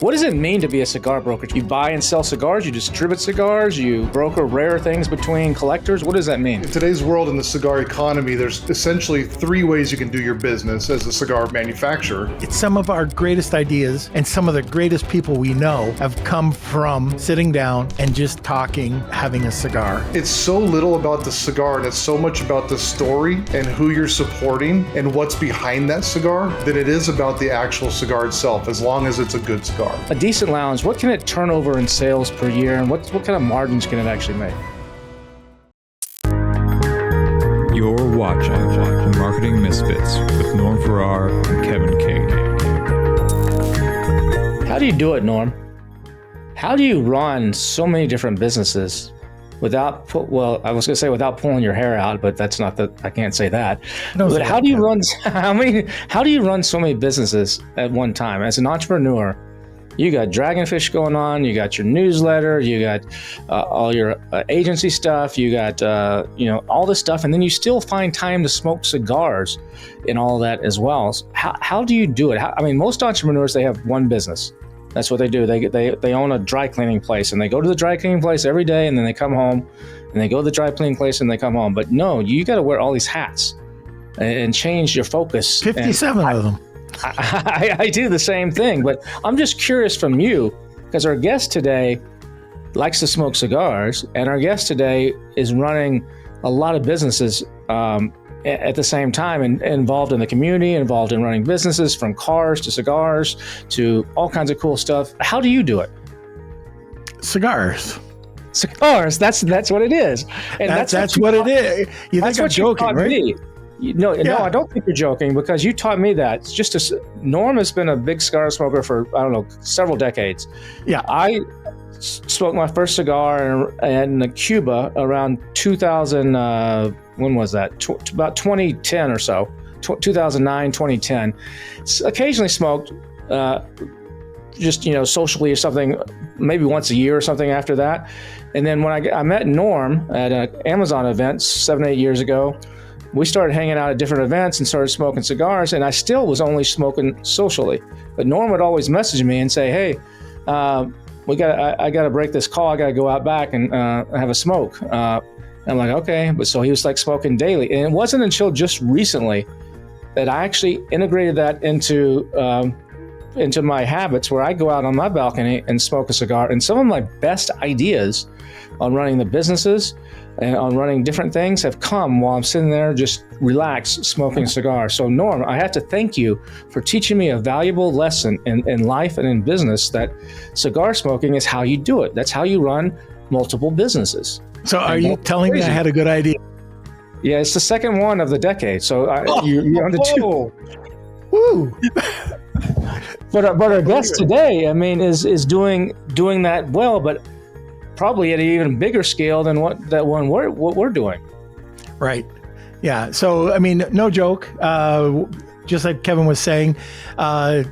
What does it mean to be a cigar broker? You buy and sell cigars, you distribute cigars, you broker rare things between collectors. What does that mean? In today's world, in the cigar economy, there's essentially three ways you can do your business as a cigar manufacturer. It's some of our greatest ideas and some of the greatest people we know have come from sitting down and just talking, having a cigar. It's so little about the cigar and it's so much about the story and who you're supporting and what's behind that cigar than it is about the actual cigar itself, as long as it's a good cigar. A decent lounge, what can it turn over in sales per year, and what kind of margins can it actually make? You're watching Marketing Misfits with Norm Farrar and Kevin King. How do you do it, Norm? How do you run so many different businesses without pulling your hair out, but that's not I can't say that. But how do you run so many businesses at one time? As an entrepreneur, you got Dragonfish going on, you got your newsletter, you got all your agency stuff, you got all this stuff, and then you still find time to smoke cigars and all that as well. So how do you do it? Most entrepreneurs, they have one business. That's what they do. They own a dry cleaning place, and they go to the dry cleaning place every day, and then they come home, and they go to the dry cleaning place, and they come home. But no, you got to wear all these hats and change your focus. 57 of them. I do the same thing, but I'm just curious from you, because our guest today likes to smoke cigars, and our guest today is running a lot of businesses at the same time, and involved in the community, involved in running businesses from cars to cigars to all kinds of cool stuff. How do you do it? Cigars, that's what it is. And that's what it is. You think I'm joking, right? No, I don't think you're joking, because you taught me that. It's just Norm has been a big cigar smoker for, several decades. Yeah. I smoked my first cigar in Cuba around 2000, when was that? About 2010 or so, 2009, 2010. Occasionally smoked socially or something, maybe once a year or something after that. And then when I met Norm at an Amazon event 7-8 years ago, we started hanging out at different events and started smoking cigars, and I still was only smoking socially. But Norm would always message me and say, "Hey, I got to break this call. I got to go out back and have a smoke." And I'm like, "Okay." But so he was like smoking daily, and it wasn't until just recently that I actually integrated that into my habits, where I go out on my balcony and smoke a cigar. And some of my best ideas on running the businesses and on running different things have come while I'm sitting there just relaxed, smoking a cigar. So Norm, I have to thank you for teaching me a valuable lesson in life and in business, that cigar smoking is how you do it. That's how you run multiple businesses. So are you telling me I had a good idea? Yeah, it's the second one of the decade. So you're on the two. Woo! But our guest today, is doing that well, but probably at an even bigger scale than what we're doing. Right. Yeah. So, no joke. Just like Kevin was saying,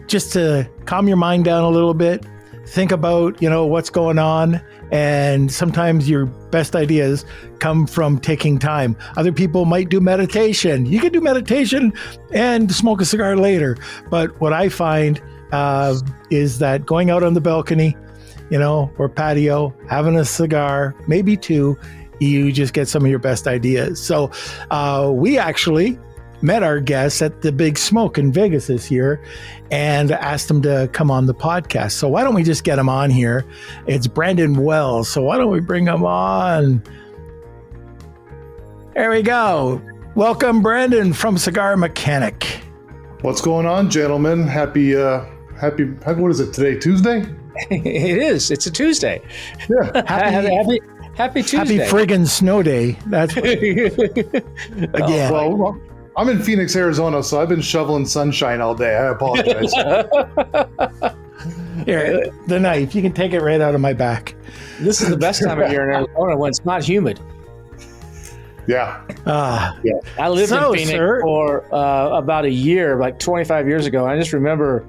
just to calm your mind down a little bit, think about, what's going on. And sometimes your best ideas come from taking time. Other people might do meditation. You can do meditation and smoke a cigar later. But what I find is that going out on the balcony, or patio, having a cigar, maybe two, you just get some of your best ideas. So we actually met our guests at the Big Smoke in Vegas this year and asked them to come on the podcast. So why don't we just get him on here? It's Brandon Wells. So why don't we bring him on? There we go. Welcome, Brandon, from Cigar Mechanic. What's going on, gentlemen? Happy, what is it today, Tuesday? It is. It's a Tuesday. Yeah. Happy Tuesday. Happy friggin' snow day. That's what, again. Well, I'm in Phoenix, Arizona, so I've been shoveling sunshine all day. I apologize. Here, the knife. You can take it right out of my back. This is the best time of year in Arizona when it's not humid. Yeah. Yeah. I lived in Phoenix for about a year, like 25 years ago. I just remember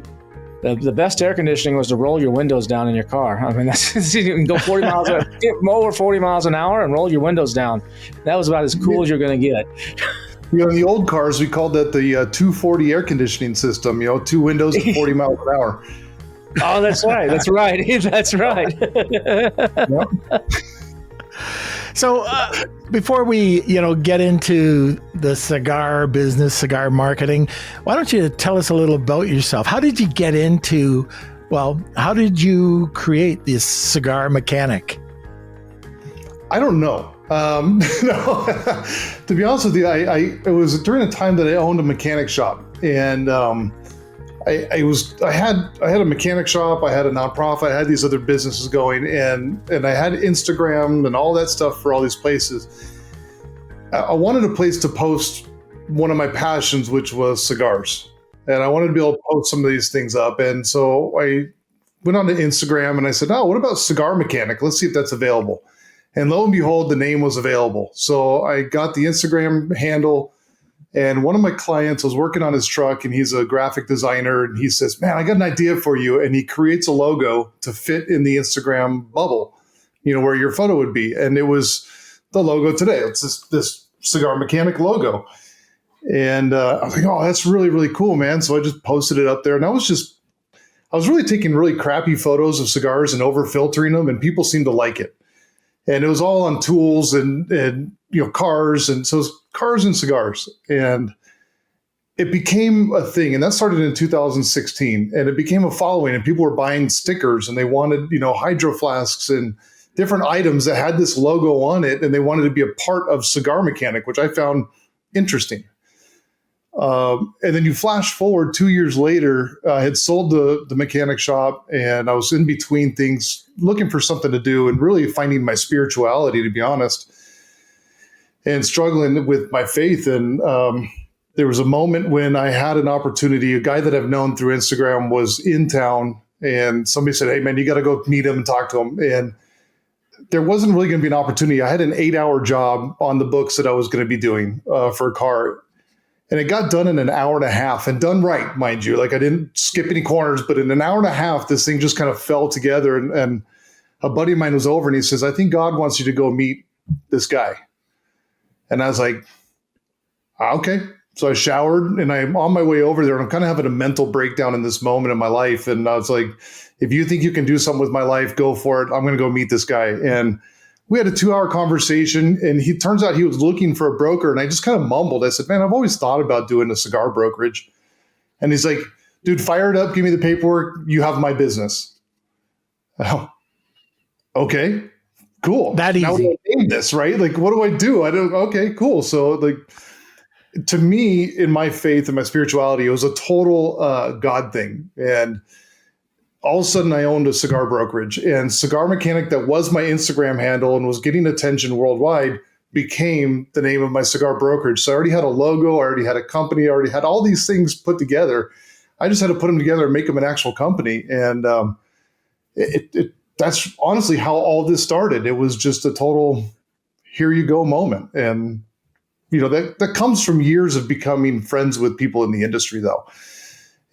the best air conditioning was to roll your windows down in your car. That's you can go 40 miles, get over 40 miles an hour and roll your windows down. That was about as cool as you're going to get. In the old cars, we called that the 240 air conditioning system. 2 windows at 40 miles an hour. Oh, that's right. That's right. That's right. So before we, get into the cigar business, cigar marketing, why don't you tell us a little about yourself? How did you get into, how did you create this Cigar Mechanic? I don't know. No, to be honest with you, it was during the time that I owned a mechanic shop, and I had a mechanic shop, I had a nonprofit, I had these other businesses going, and I had Instagram and all that stuff for all these places. I wanted a place to post one of my passions, which was cigars, and I wanted to be able to post some of these things up. And so I went onto Instagram and I said, "Oh, what about Cigar Mechanic? Let's see if that's available." And lo and behold, the name was available. So I got the Instagram handle. And one of my clients was working on his truck, and he's a graphic designer. And he says, "Man, I got an idea for you." And he creates a logo to fit in the Instagram bubble, where your photo would be. And it was the logo today. It's this Cigar Mechanic logo. And I was like, "Oh, that's really, really cool, man." So I just posted it up there. And I was really taking really crappy photos of cigars and over filtering them. And people seemed to like it. And it was all on tools and cars. And so it was cars and cigars. And it became a thing. And that started in 2016. And it became a following. And people were buying stickers, and they wanted, hydro flasks and different items that had this logo on it. And they wanted to be a part of Cigar Mechanic, which I found interesting. And then you flash forward 2 years later, I had sold the mechanic shop, and I was in between things, looking for something to do and really finding my spirituality, to be honest, and struggling with my faith. And there was a moment when I had an opportunity. A guy that I've known through Instagram was in town, and somebody said, "Hey, man, you got to go meet him and talk to him." And there wasn't really going to be an opportunity. I had an 8-hour job on the books that I was going to be doing for a car. And it got done in an hour and a half, and done right, mind you. Like, I didn't skip any corners, but in an hour and a half, this thing just kind of fell together. And a buddy of mine was over, and he says, "I think God wants you to go meet this guy." And I was like, "Okay." So I showered, and I'm on my way over there, and I'm kind of having a mental breakdown in this moment in my life. And I was like, "If you think you can do something with my life, go for it. I'm going to go meet this guy." And we had a 2-hour conversation, and he turns out he was looking for a broker. And I just kind of mumbled. I said, "Man, I've always thought about doing a cigar brokerage." And he's like, "Dude, fire it up. Give me the paperwork. You have my business." Oh, okay, cool. That easy. Now we name this, right? Like, what do I do? Okay, cool. So, like, to me, in my faith and my spirituality, it was a total God thing. And all of a sudden I owned a cigar brokerage, and Cigar Mechanic, that was my Instagram handle and was getting attention worldwide, became the name of my cigar brokerage. So I already had a logo, I already had a company, I already had all these things put together. I just had to put them together and make them an actual company. And that's honestly how all this started. It was just a total here you go moment. And that comes from years of becoming friends with people in the industry, though,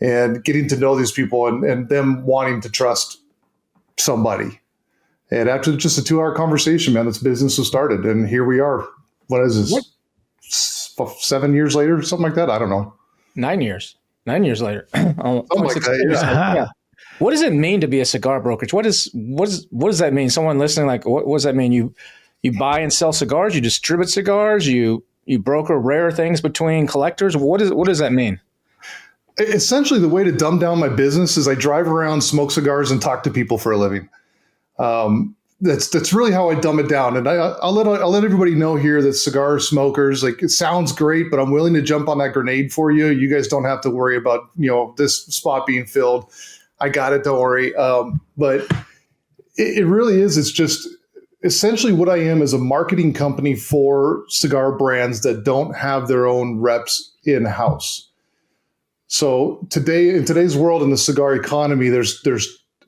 and getting to know these people and them wanting to trust somebody. And after just a 2-hour conversation, man, this business was started. And here we are. What is this? 7 years later, something like that? I don't know. 9 years. 9 years later. Something like that, Yeah. What does it mean to be a cigar brokerage? What does that mean? Someone listening, like, what does that mean? You buy and sell cigars, you distribute cigars, you broker rare things between collectors. What does that mean? Essentially, the way to dumb down my business is I drive around, smoke cigars, and talk to people for a living. That's really how I dumb it down. And I'll let everybody know here that cigar smokers, like, it sounds great, but I'm willing to jump on that grenade for you. You guys don't have to worry about this spot being filled. I got it. Don't worry. But it really is. It's just essentially what I am is a marketing company for cigar brands that don't have their own reps in-house. So in today's world, in the cigar economy, there's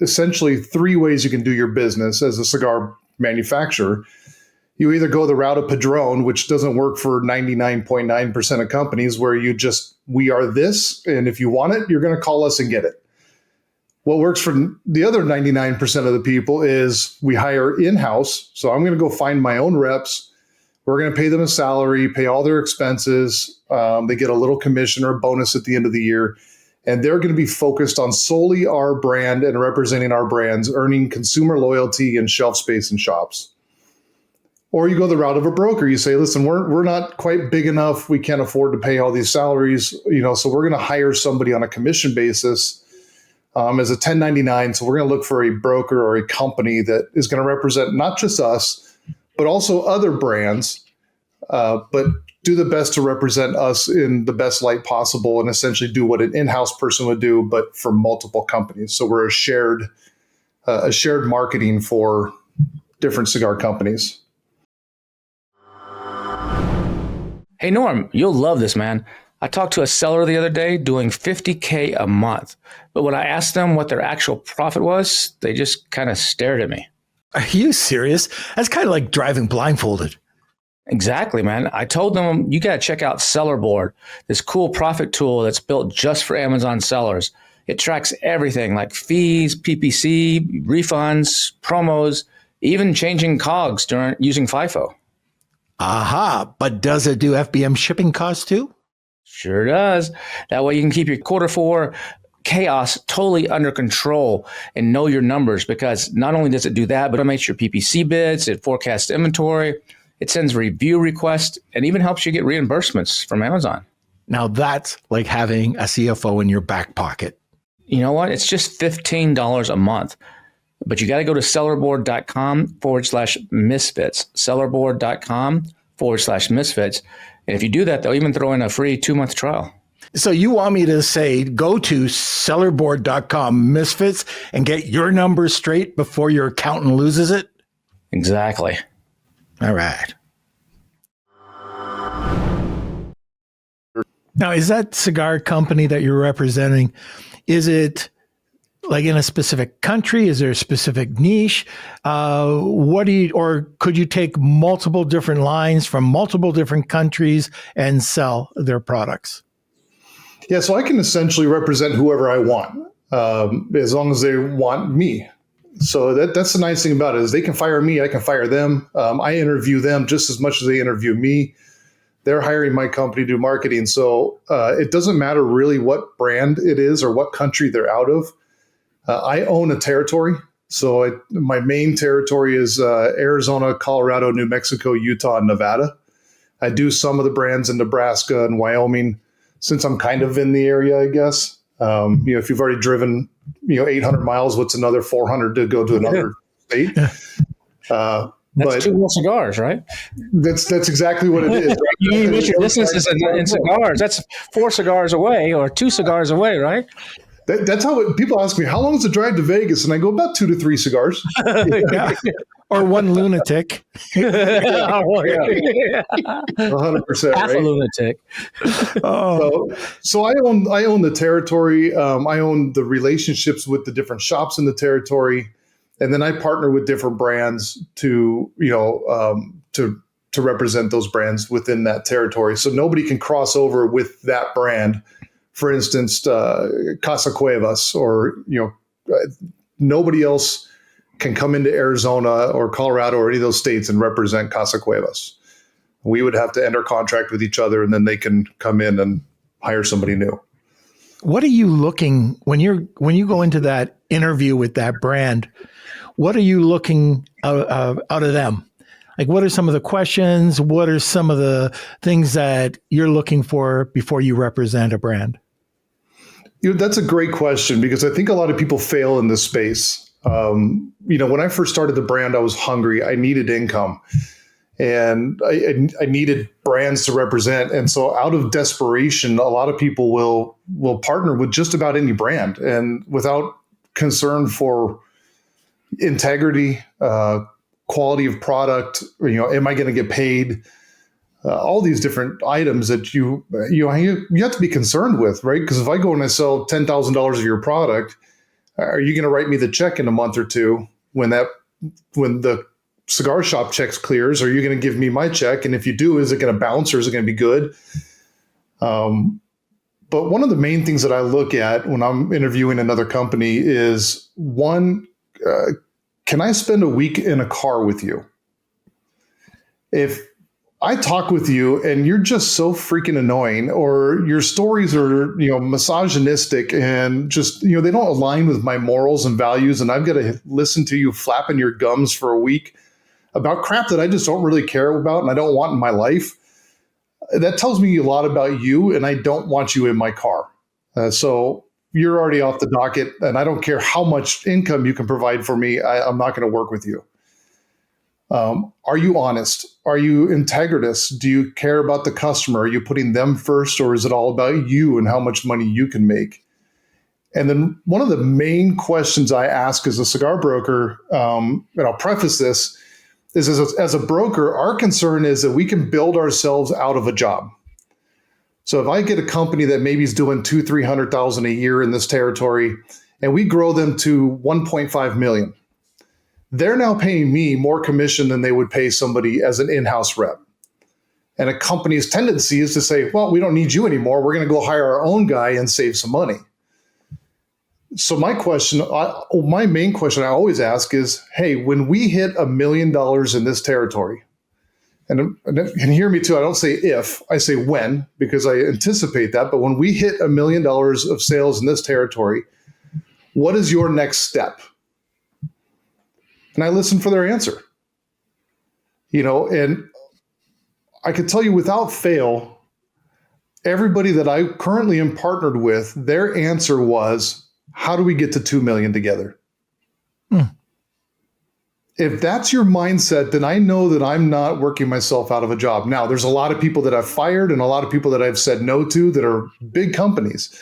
essentially 3 ways you can do your business as a cigar manufacturer. You either go the route of Padron, which doesn't work for 99.9% of companies, where we are this, and if you want it, you're going to call us and get it. What works for the other 99% of the people is we hire in-house. So I'm going to go find my own reps. We're going to pay them a salary, pay all their expenses. They get a little commission or bonus at the end of the year. and they're going to be focused on solely our brand and representing our brands, earning consumer loyalty and shelf space in shops. Or you go the route of a broker. You say, listen, we're not quite big enough. We can't afford to pay all these salaries, so we're going to hire somebody on a commission basis as a 1099. So we're going to look for a broker or a company that is going to represent not just us, but also other brands, but do the best to represent us in the best light possible and essentially do what an in-house person would do, but for multiple companies. So we're a shared marketing for different cigar companies. Hey, Norm, you'll love this, man. I talked to a seller the other day doing $50K a month. But when I asked them what their actual profit was, they just kind of stared at me. Are you serious? That's kind of like driving blindfolded. Exactly, man. I told them, you got to check out Sellerboard, this cool profit tool that's built just for Amazon sellers. It tracks everything like fees, PPC, refunds, promos, even changing COGS during using FIFO. Aha, but does it do FBM shipping costs too? Sure does. That way you can keep your quarter four chaos totally under control and know your numbers, because not only does it do that, but it makes your PPC bids, it forecasts inventory, it sends review requests, and even helps you get reimbursements from Amazon. Now that's like having a CFO in your back pocket. You know what? It's just $15 a month. But you got to go to sellerboard.com/misfits, sellerboard.com/misfits. And if you do that, they'll even throw in a free 2-month trial. So you want me to say, go to sellerboard.com/misfits and get your numbers straight before your accountant loses it? Exactly. All right. Now, is that cigar company that you're representing, is it like in a specific country? Is there a specific niche? Or could you take multiple different lines from multiple different countries and sell their products? Yeah, so I can essentially represent whoever I want, as long as they want me. So that's the nice thing about it, is they can fire me, I can fire them. I interview them just as much as they interview me. They're hiring my company to do marketing. So it doesn't matter really what brand it is or what country they're out of. I own a territory. So my main territory is Arizona, Colorado, New Mexico, Utah, and Nevada. I do some of the brands in Nebraska and Wyoming, since I'm kind of in the area, I guess. If you've already driven, 800 miles, what's another 400 to go to another state? That's 2 more cigars, right? That's exactly what it is. You mentioned your business is in cigars. That's 4 cigars away or 2 cigars away, right? That's how people ask me, how long is the drive to Vegas? And I go, about 2 to 3 cigars. Yeah. Or one lunatic. 100%. Half a lunatic. So I own the territory. I own the relationships with the different shops in the territory. And then I partner with different brands to represent those brands within that territory. So nobody can cross over with that brand. For instance, Casa Cuevas, or nobody else can come into Arizona or Colorado or any of those states and represent Casa Cuevas. We would have to enter contract with each other, and then they can come in and hire somebody new. What are you looking when you go into that interview with that brand? What are you looking out of them? Like, what are some of the questions? What are some of the things that you're looking for before you represent a brand? That's a great question, because I think a lot of people fail in this space. When I first started the brand, I was hungry. I needed income, and I needed brands to represent. And so out of desperation, a lot of people will partner with just about any brand, and without concern for integrity, quality of product, am I going to get paid? All these different items that you have to be concerned with, right? Because if I go and I sell $10,000 of your product, are you going to write me the check in a month or two when the cigar shop checks clears? Are you going to give me my check? And if you do, is it going to bounce or is it going to be good? But one of the main things that I look at when I'm interviewing another company is, one, can I spend a week in a car with you? If I talk with you and you're just so freaking annoying, or your stories are, misogynistic and just, they don't align with my morals and values. And I've got to listen to you flapping your gums for a week about crap that I just don't really care about and I don't want in my life. That tells me a lot about you, and I don't want you in my car. So you're already off the docket, and I don't care how much income you can provide for me. I'm not going to work with you. Are you honest? Are you integritous? Do you care about the customer? Are you putting them first, or is it all about you and how much money you can make? And then one of the main questions I ask as a cigar broker, and I'll preface this, is as a broker, our concern is that we can build ourselves out of a job. So if I get a company that maybe is doing $200,000-300,000 a year in this territory, and we grow them to 1.5 million, they're now paying me more commission than they would pay somebody as an in-house rep. And a company's tendency is to say, well, we don't need you anymore. We're going to go hire our own guy and save some money. So my main question I always ask is, hey, when we hit $1 million in this territory, and hear me too, I don't say if, I say when, because I anticipate that. But when we hit $1 million of sales in this territory, what is your next step? And I listen for their answer. And I could tell you without fail, everybody that I currently am partnered with, their answer was, how do we get to 2 million together? If that's your mindset, then I know that I'm not working myself out of a job. Now, there's a lot of people that I've fired and a lot of people that I've said no to that are big companies.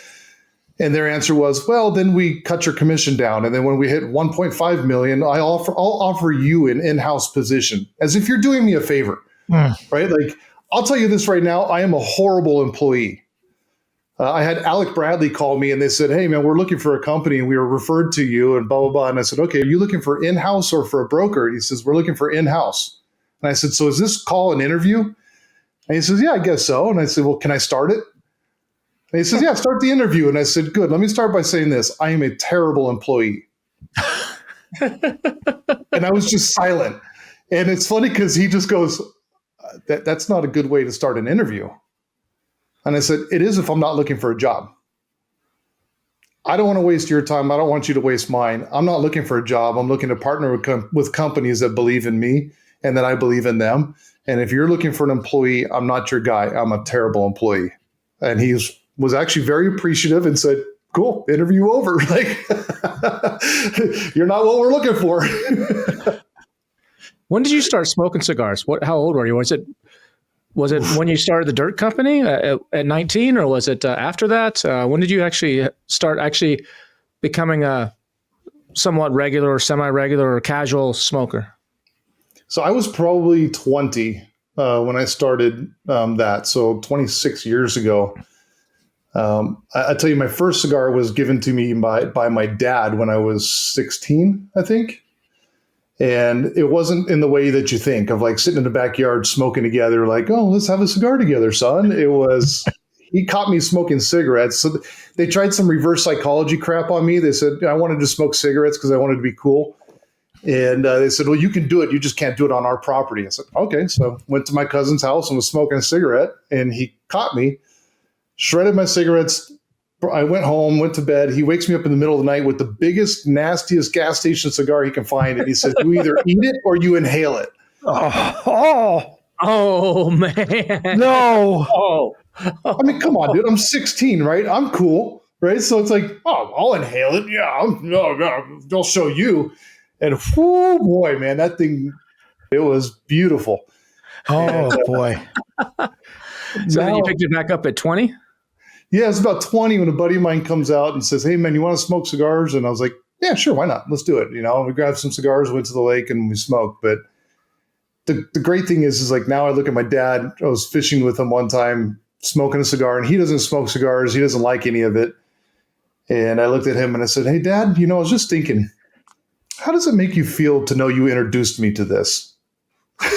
And their answer was, well, then we cut your commission down. And then when we hit 1.5 million, I'll offer you an in-house position, as if you're doing me a favor, right? Like, I'll tell you this right now, I am a horrible employee. I had Alec Bradley call me and they said, hey man, we're looking for a company and we were referred to you and blah, blah, blah. And I said, okay, are you looking for in-house or for a broker? And he says, we're looking for in-house. And I said, so is this call an interview? And he says, yeah, I guess so. And I said, well, can I start it? And he says, yeah, start the interview. And I said, good. Let me start by saying this. I am a terrible employee. And I was just silent. And it's funny because he just goes, that's not a good way to start an interview. And I said, it is if I'm not looking for a job. I don't want to waste your time. I don't want you to waste mine. I'm not looking for a job. I'm looking to partner with companies that believe in me and that I believe in them. And if you're looking for an employee, I'm not your guy. I'm a terrible employee. And he was actually very appreciative and said, cool, interview over. Like, you're not what we're looking for. When did you start smoking cigars? How old were you? Was it when you started the dirt company at 19, or was it after that? When did you actually start becoming a somewhat regular or semi-regular or casual smoker? So I was probably 20 when I started that. So 26 years ago. I tell you, my first cigar was given to me by my dad when I was 16, I think. And it wasn't in the way that you think of, like sitting in the backyard smoking together, like, oh, let's have a cigar together, son. It was, he caught me smoking cigarettes. So they tried some reverse psychology crap on me. They said, I wanted to smoke cigarettes because I wanted to be cool. And they said, well, you can do it. You just can't do it on our property. I said, okay. So went to my cousin's house and was smoking a cigarette, and he caught me, shredded my cigarettes. I went home, went to bed. He wakes me up in the middle of the night with the biggest, nastiest gas station cigar he can find. And he says, you either eat it or you inhale it. Oh man. No. I mean, come on, dude. I'm 16, right? I'm cool, right? So it's like, oh, I'll inhale it. Yeah, I'll show you. And whoo, boy, man, that thing, it was beautiful. Boy. So then you picked it back up at 20? Yeah, it's about 20 when a buddy of mine comes out and says, hey, man, you want to smoke cigars? And I was like, yeah, sure, why not? Let's do it. We grabbed some cigars, went to the lake, and we smoked. But the great thing is like now I look at my dad. I was fishing with him one time, smoking a cigar, and he doesn't smoke cigars. He doesn't like any of it. And I looked at him and I said, hey, Dad, I was just thinking, how does it make you feel to know you introduced me to this? And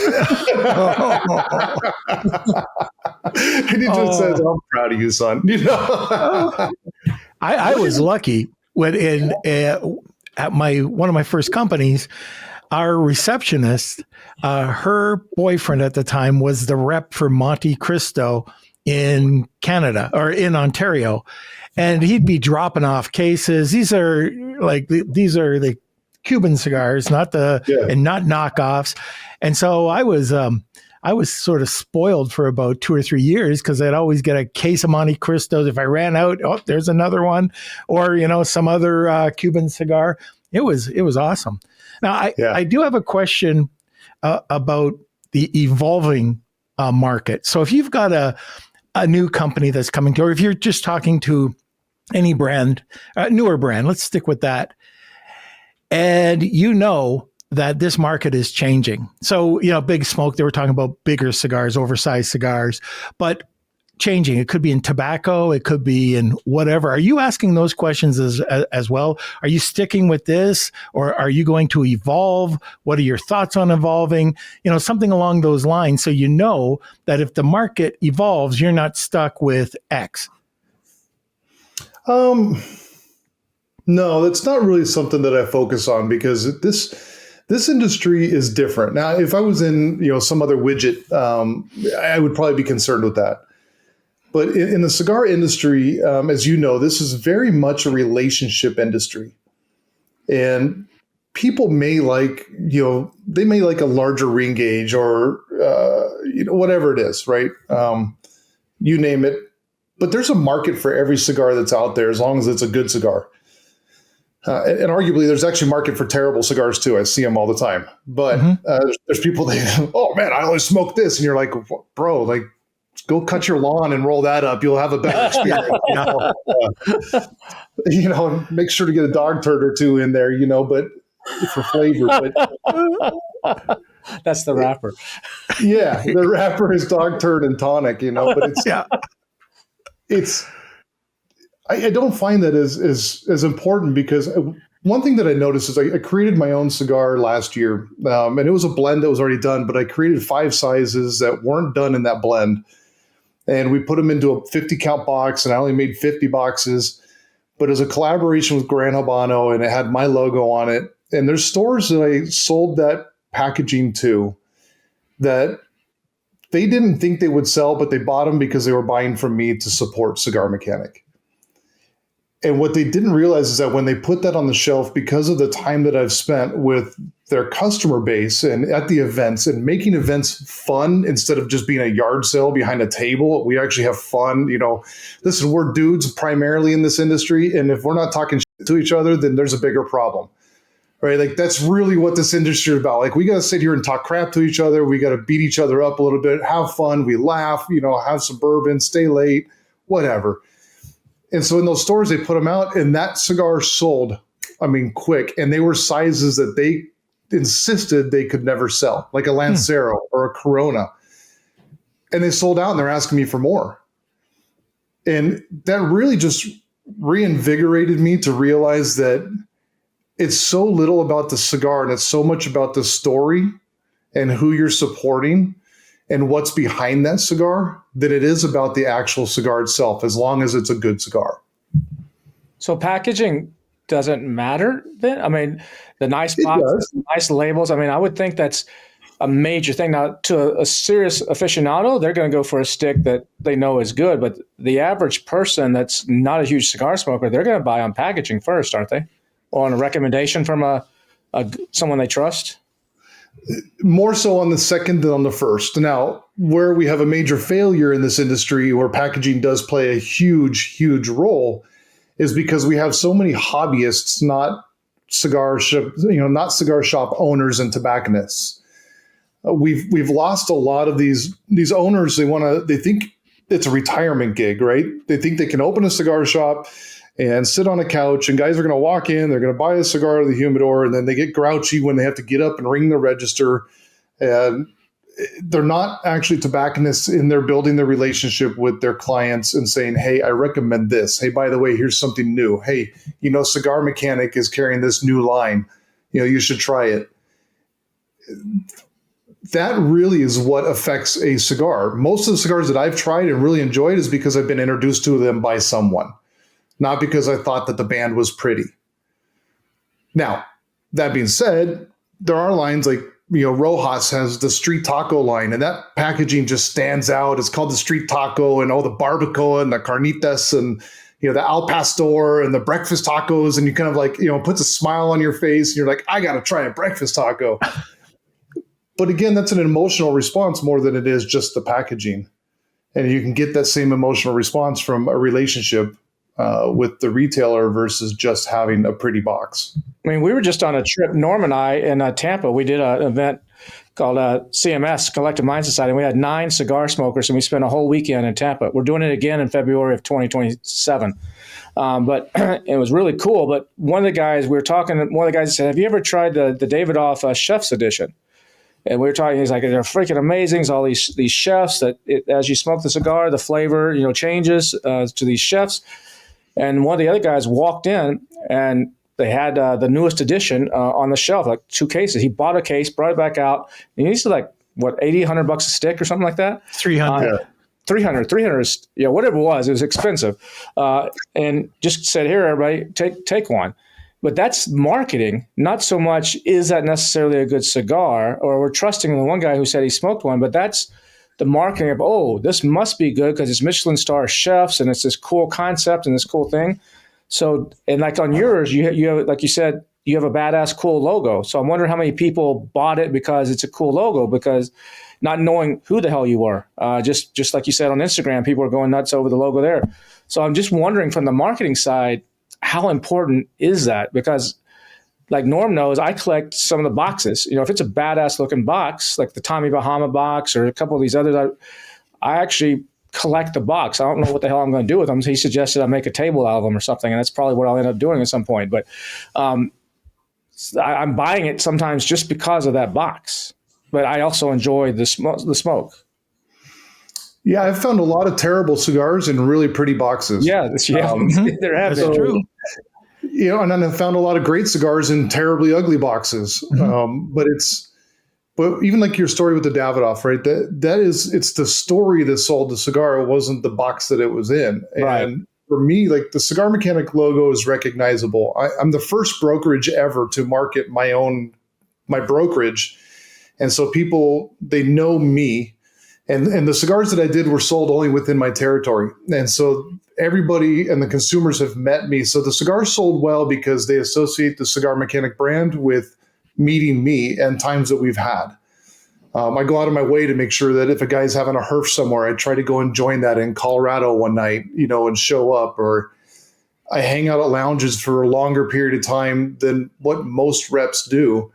he just says, I'm proud of you, son. I was lucky when at one of my first companies, our receptionist, her boyfriend at the time was the rep for Monte Cristo in Canada or in Ontario. And he'd be dropping off cases. These are the Cuban cigars, and not knockoffs. And so I was sort of spoiled for about 2 or 3 years because I'd always get a case of Monte Cristos. If I ran out, oh, there's another one, or some other Cuban cigar. It was awesome. Now I do have a question about the evolving market. So if you've got a new company that's coming to, or if you're just talking to any brand, newer brand, let's stick with that. And that this market is changing. So, Big Smoke, they were talking about bigger cigars, oversized cigars, but changing. It could be in tobacco. It could be in whatever. Are you asking those questions as well? Are you sticking with this, or are you going to evolve? What are your thoughts on evolving? Something along those lines. So that if the market evolves, you're not stuck with X. No, that's not really something that I focus on because this industry is different. Now, if I was in some other widget, I would probably be concerned with that. But in the cigar industry, as you know, this is very much a relationship industry, and people may like they may like a larger ring gauge or whatever it is, right? You name it. But there's a market for every cigar that's out there as long as it's a good cigar. And arguably, there's actually a market for terrible cigars too. I see them all the time. But there's people that, oh man, I only smoke this, and you're like, bro, like, go cut your lawn and roll that up. You'll have a better experience. Make sure to get a dog turd or two in there, but for flavor. But that's the wrapper. Yeah, the wrapper is dog turd and tonic, but it's. I don't find that as important because one thing that I noticed is I created my own cigar last year, and it was a blend that was already done, but I created 5 sizes that weren't done in that blend, and we put them into a 50 count box, and I only made 50 boxes, but it was a collaboration with Gran Habano, and it had my logo on it. And there's stores that I sold that packaging to that they didn't think they would sell, but they bought them because they were buying from me to support Cigar Mechanic. And what they didn't realize is that when they put that on the shelf, because of the time that I've spent with their customer base and at the events and making events fun instead of just being a yard sale behind a table, we actually have fun. Listen, we're dudes primarily in this industry. And if we're not talking shit to each other, then there's a bigger problem, right? Like that's really what this industry is about. Like we got to sit here and talk crap to each other. We got to beat each other up a little bit, have fun. We laugh, have some bourbon, stay late, whatever. And so in those stores, they put them out, and that cigar sold, quick. And they were sizes that they insisted they could never sell, like a Lancero or a Corona. And they sold out, and they're asking me for more. And that really just reinvigorated me to realize that it's so little about the cigar, and it's so much about the story and who you're supporting and what's behind that cigar than it is about the actual cigar itself, as long as it's a good cigar. So packaging doesn't matter then? The nice boxes, nice labels. I would think that's a major thing. Now, to a serious aficionado, they're going to go for a stick that they know is good. But the average person that's not a huge cigar smoker, they're going to buy on packaging first, aren't they? Or on a recommendation from someone they trust? More so on the second than on the first. Now, where we have a major failure in this industry where packaging does play a huge, huge role is because we have so many hobbyists, not cigar shop owners and tobacconists. We've lost a lot of these owners. They think it's a retirement gig, right? They think they can open a cigar shop and sit on a couch, and guys are going to walk in, they're going to buy a cigar to the humidor, and then they get grouchy when they have to get up and ring the register. And they're not actually tobacconists in there building their relationship with their clients and saying, hey, I recommend this. Hey, by the way, here's something new. Hey, Cigar Mechanic is carrying this new line. You should try it. That really is what affects a cigar. Most of the cigars that I've tried and really enjoyed is because I've been introduced to them by someone, not because I thought that the band was pretty. Now, that being said, there are lines like, Rojas has the street taco line, and that packaging just stands out. It's called the street taco, and all the barbacoa and the carnitas and, the al pastor and the breakfast tacos. And you kind of like, puts a smile on your face and you're like, I got to try a breakfast taco. But again, that's an emotional response more than it is just the packaging. And you can get that same emotional response from a relationship with the retailer versus just having a pretty box. I mean, we were just on a trip, Norm and I, in Tampa. We did an event called CMS, Collective Mind Society, and we had 9 cigar smokers, and we spent a whole weekend in Tampa. We're doing it again in February of 2027. But it was really cool. But one of the guys, said, have you ever tried the Davidoff Chef's Edition? And we were talking, he's like, they're freaking amazing. It's all these chefs that as you smoke the cigar, the flavor, changes to these chefs. And one of the other guys walked in and they had the newest edition on the shelf, like 2 cases. He bought a case, brought it back out. And he used to like, what, $80, $100 a stick or something like that? 300. 300 is, whatever it was expensive. And just said, here, everybody, take one. But that's marketing, not so much is that necessarily a good cigar, or we're trusting the one guy who said he smoked one, but that's the marketing of, oh, this must be good because it's Michelin star chefs and it's this cool concept and this cool thing. So, and like on yours, you have, like you said, you have a badass cool logo. So I'm wondering how many people bought it because it's a cool logo, because not knowing who the hell you were. Just like you said on Instagram, people are going nuts over the logo there. So I'm just wondering from the marketing side, how important is that? Because like Norm knows, I collect some of the boxes. If it's a badass looking box, like the Tommy Bahama box or a couple of these others, I actually collect the box. I don't know what the hell I'm going to do with them. So he suggested I make a table out of them or something, and that's probably what I'll end up doing at some point. But I'm buying it sometimes just because of that box. But I also enjoy the smoke. Yeah, I've found a lot of terrible cigars in really pretty boxes. Yeah, there have been. True. And then I've found a lot of great cigars in terribly ugly boxes. But even like your story with the Davidoff, right? It's the story that sold the cigar. It wasn't the box that it was in. Right. And for me, like the Cigar Mechanic logo is recognizable. I'm the first brokerage ever to market my brokerage. And so people, they know me. And the cigars that I did were sold only within my territory. And so everybody and the consumers have met me. So the cigars sold well because they associate the Cigar Mechanic brand with meeting me and times that we've had. I go out of my way to make sure that if a guy's having a herf somewhere, I try to go and join that in Colorado one night, and show up. Or I hang out at lounges for a longer period of time than what most reps do,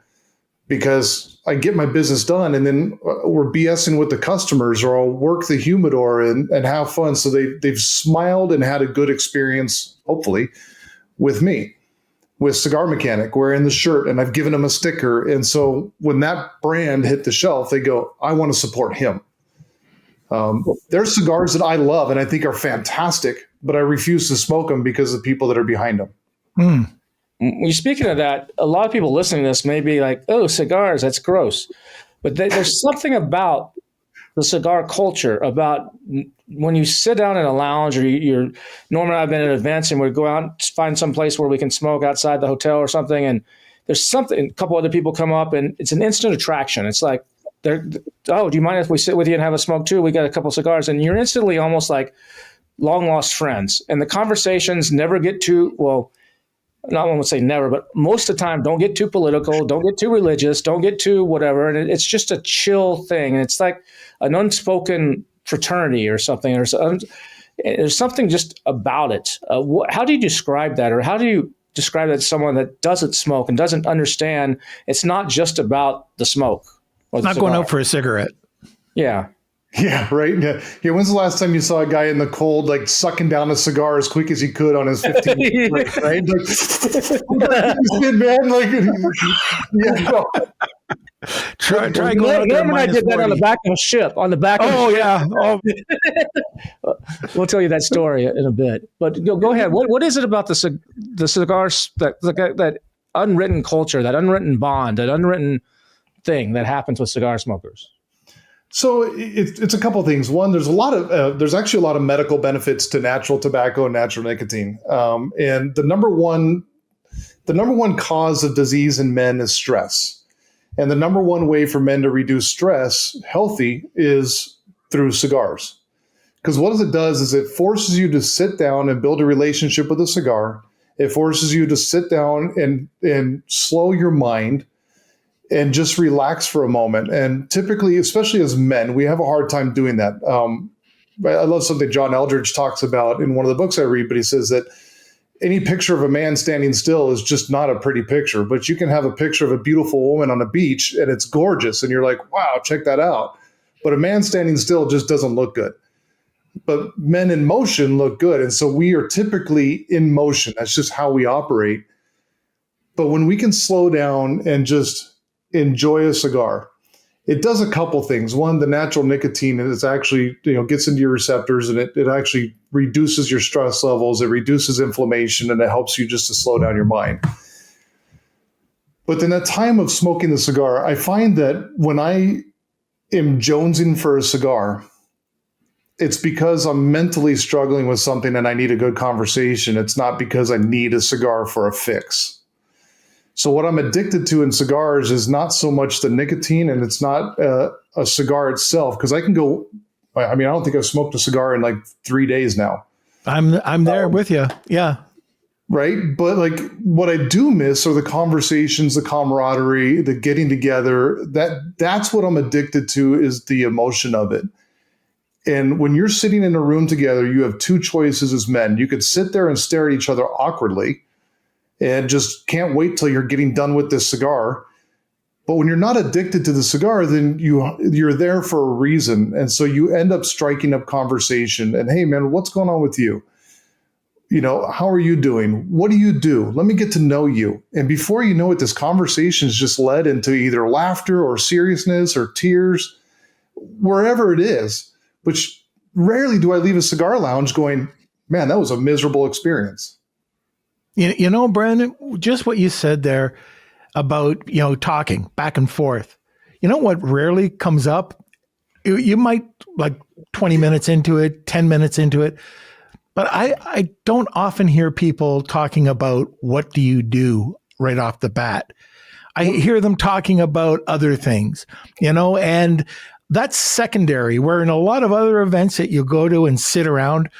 because I get my business done and then we're BSing with the customers, or I'll work the humidor and have fun. So they've smiled and had a good experience, hopefully, with me, with Cigar Mechanic, wearing the shirt, and I've given them a sticker. And so when that brand hit the shelf, they go, I want to support him. There's cigars that I love and I think are fantastic, but I refuse to smoke them because of the people that are behind them. Speaking of that, a lot of people listening to this may be like, oh, cigars, that's gross. But there's something about the cigar culture, about when you sit down in a lounge, or Norm and I have been at events and we go out and find some place where we can smoke outside the hotel or something. And there's something, a couple other people come up and it's an instant attraction. It's like, oh, do you mind if we sit with you and have a smoke too? We got a couple cigars, and you're instantly almost like long lost friends. And the conversations never get too, well, not one would say never, but most of the time, don't get too political, don't get too religious, don't get too whatever. And it's just a chill thing. And it's like an unspoken fraternity or something. There's something just about it. How do you describe that? Or how do you describe that to someone that doesn't smoke and doesn't understand it's not just about the smoke? It's not going out for a cigarette. Yeah. Yeah, right. Yeah. When's the last time you saw a guy in the cold, like sucking down a cigar as quick as he could on his 15 break, right? Like, man, like, yeah. No. Try going. Norm and I did that on the back of a ship. On the back. Oh yeah. Oh. We'll tell you that story in a bit. But go ahead. What is it about the cigars, that unwritten culture, that unwritten bond, that unwritten thing that happens with cigar smokers? So it's a couple of things. One, there's actually a lot of medical benefits to natural tobacco and natural nicotine. And the number one the number one cause of disease in men is stress. And the number one way for men to reduce stress healthy is through cigars. Because what it does is it forces you to sit down and build a relationship with a cigar. It forces you to sit down and slow your mind and just relax for a moment. And typically, especially as men, we have a hard time doing that. I love something John Eldridge talks about in one of the books I read, but he says that any picture of a man standing still is just not a pretty picture, but you can have a picture of a beautiful woman on a beach and it's gorgeous. And you're like, wow, check that out. But a man standing still just doesn't look good. But men in motion look good. And so we are typically in motion. That's just how we operate. But when we can slow down and just enjoy a cigar, it does a couple things. One, the natural nicotine is actually, gets into your receptors and it actually reduces your stress levels. It reduces inflammation and it helps you just to slow down your mind. But in that time of smoking the cigar, I find that when I am jonesing for a cigar, it's because I'm mentally struggling with something and I need a good conversation. It's not because I need a cigar for a fix. So what I'm addicted to in cigars is not so much the nicotine, and it's not a cigar itself, because I don't think I've smoked a cigar in like 3 days now. I'm there with you. Yeah. Right. But like what I do miss are the conversations, the camaraderie, the getting together. That's what I'm addicted to, is the emotion of it. And when you're sitting in a room together, you have two choices as men. You could sit there and stare at each other awkwardly and just can't wait till you're getting done with this cigar. But when you're not addicted to the cigar, then you're there for a reason. And so you end up striking up conversation. And hey, man, what's going on with you? How are you doing? What do you do? Let me get to know you. And before you know it, this conversation is just led into either laughter or seriousness or tears, wherever it is. Which rarely do I leave a cigar lounge going, man, that was a miserable experience. Brandon, just what you said there about, talking back and forth. You know what rarely comes up? You might like 20 minutes into it, 10 minutes into it, but I don't often hear people talking about what do you do right off the bat. I hear them talking about other things, and that's secondary, where in a lot of other events that you go to and sit around,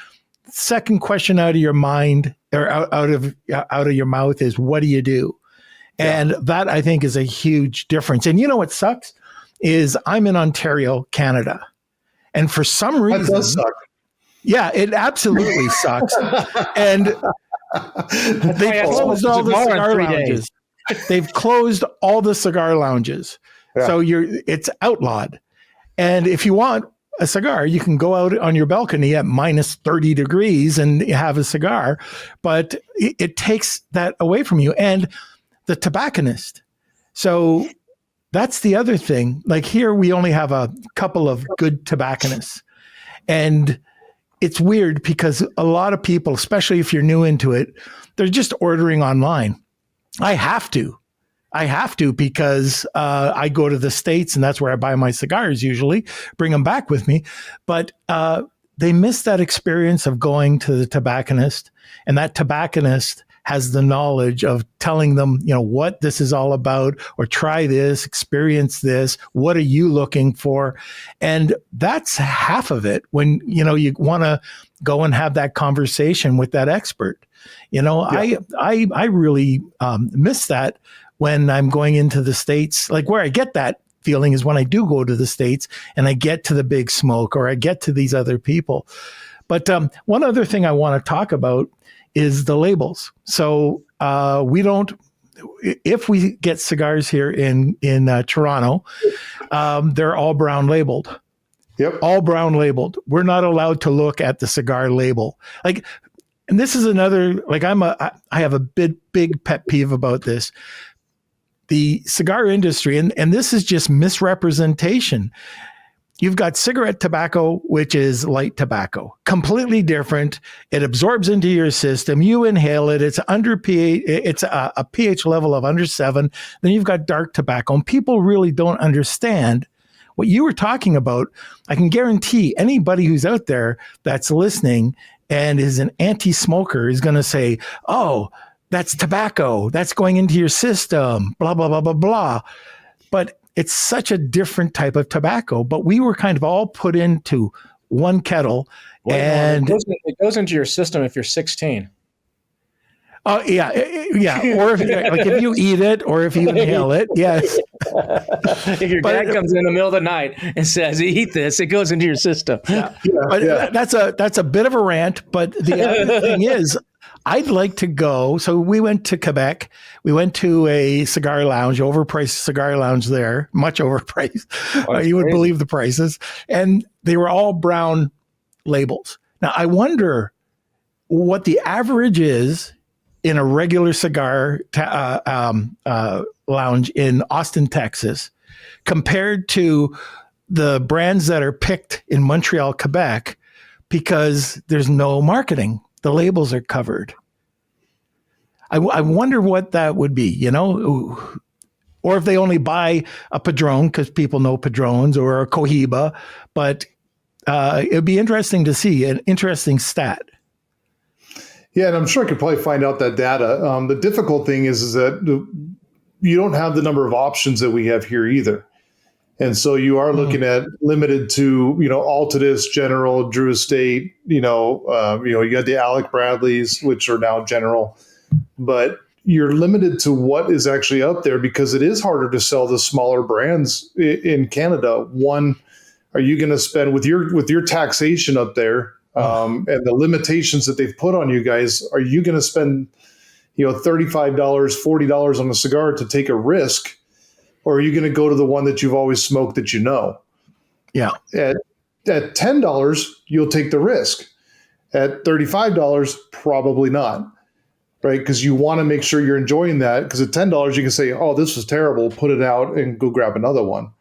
second question out of your mind or out of your mouth is, what do you do? Yeah. And that, I think, is a huge difference. And what sucks is I'm in Ontario, Canada. And for some reason, that does suck. Yeah, it absolutely sucks. And they closed all the cigar lounges. They've closed all the cigar lounges. Yeah. So it's outlawed. And if you want a cigar, you can go out on your balcony at minus 30 degrees and have a cigar, but it takes that away from you. And the tobacconist. So that's the other thing. Like here, we only have a couple of good tobacconists. And it's weird because a lot of people, especially if you're new into it, they're just ordering online. I have to because I go to the States and that's where I buy my cigars usually, bring them back with me. But they miss that experience of going to the tobacconist, and that tobacconist has the knowledge of telling them, what this is all about, or try this, experience this. What are you looking for? And that's half of it when, you want to go and have that conversation with that expert. Yeah. I really miss that when I'm going into the States. Like where I get that feeling is when I do go to the States and I get to the Big Smoke or I get to these other people. But one other thing I want to talk about is the labels. So if we get cigars here in Toronto, they're all brown labeled. Yep. All brown labeled. We're not allowed to look at the cigar label. And this is another, I have a big pet peeve about this. The cigar industry, and this is just misrepresentation. You've got cigarette tobacco, which is light tobacco, completely different. It absorbs into your system. You inhale it. It's under pH. It's a pH level of under 7. Then you've got dark tobacco, and people really don't understand what you were talking about. I can guarantee anybody who's out there that's listening and is an anti-smoker is going to say, "Oh, that's tobacco. That's going into your system, blah, blah, blah, blah, blah. But it's such a different type of tobacco. But we were kind of all put into one kettle. And it goes into your system if you're 16. Oh yeah. Or if you eat it, or if you inhale it, yes. If your dad comes in the middle of the night and says, "Eat this," it goes into your system. That's a bit of a rant. But the other thing is, I'd like to go. So we went to Quebec. We went to a cigar lounge, overpriced cigar lounge there, much overpriced. You would believe the prices, and they were all brown labels. Now I wonder what the average is in a regular cigar lounge in Austin, Texas, compared to the brands that are picked in Montreal, Quebec, because there's no marketing. The labels are covered. I wonder what that would be, or if they only buy a Padron because people know Padrones, or a Cohiba. But it'd be interesting to see, an interesting stat. Yeah, and I'm sure I could probably find out that data. The difficult thing is that you don't have the number of options that we have here either. And so you are looking at limited to, Altadis, General, Drew Estate, you got the Alec Bradleys, which are now General. But you're limited to what is actually up there because it is harder to sell the smaller brands in Canada. One, are you going to spend with your taxation up there? And the limitations that they've put on you guys, are you going to spend, $35, $40 on a cigar to take a risk? Or are you going to go to the one that you've always smoked that you know? Yeah. At $10, you'll take the risk. At $35, probably not. Right? Because you want to make sure you're enjoying that. Because at $10, you can say, oh, this was terrible, put it out and go grab another one.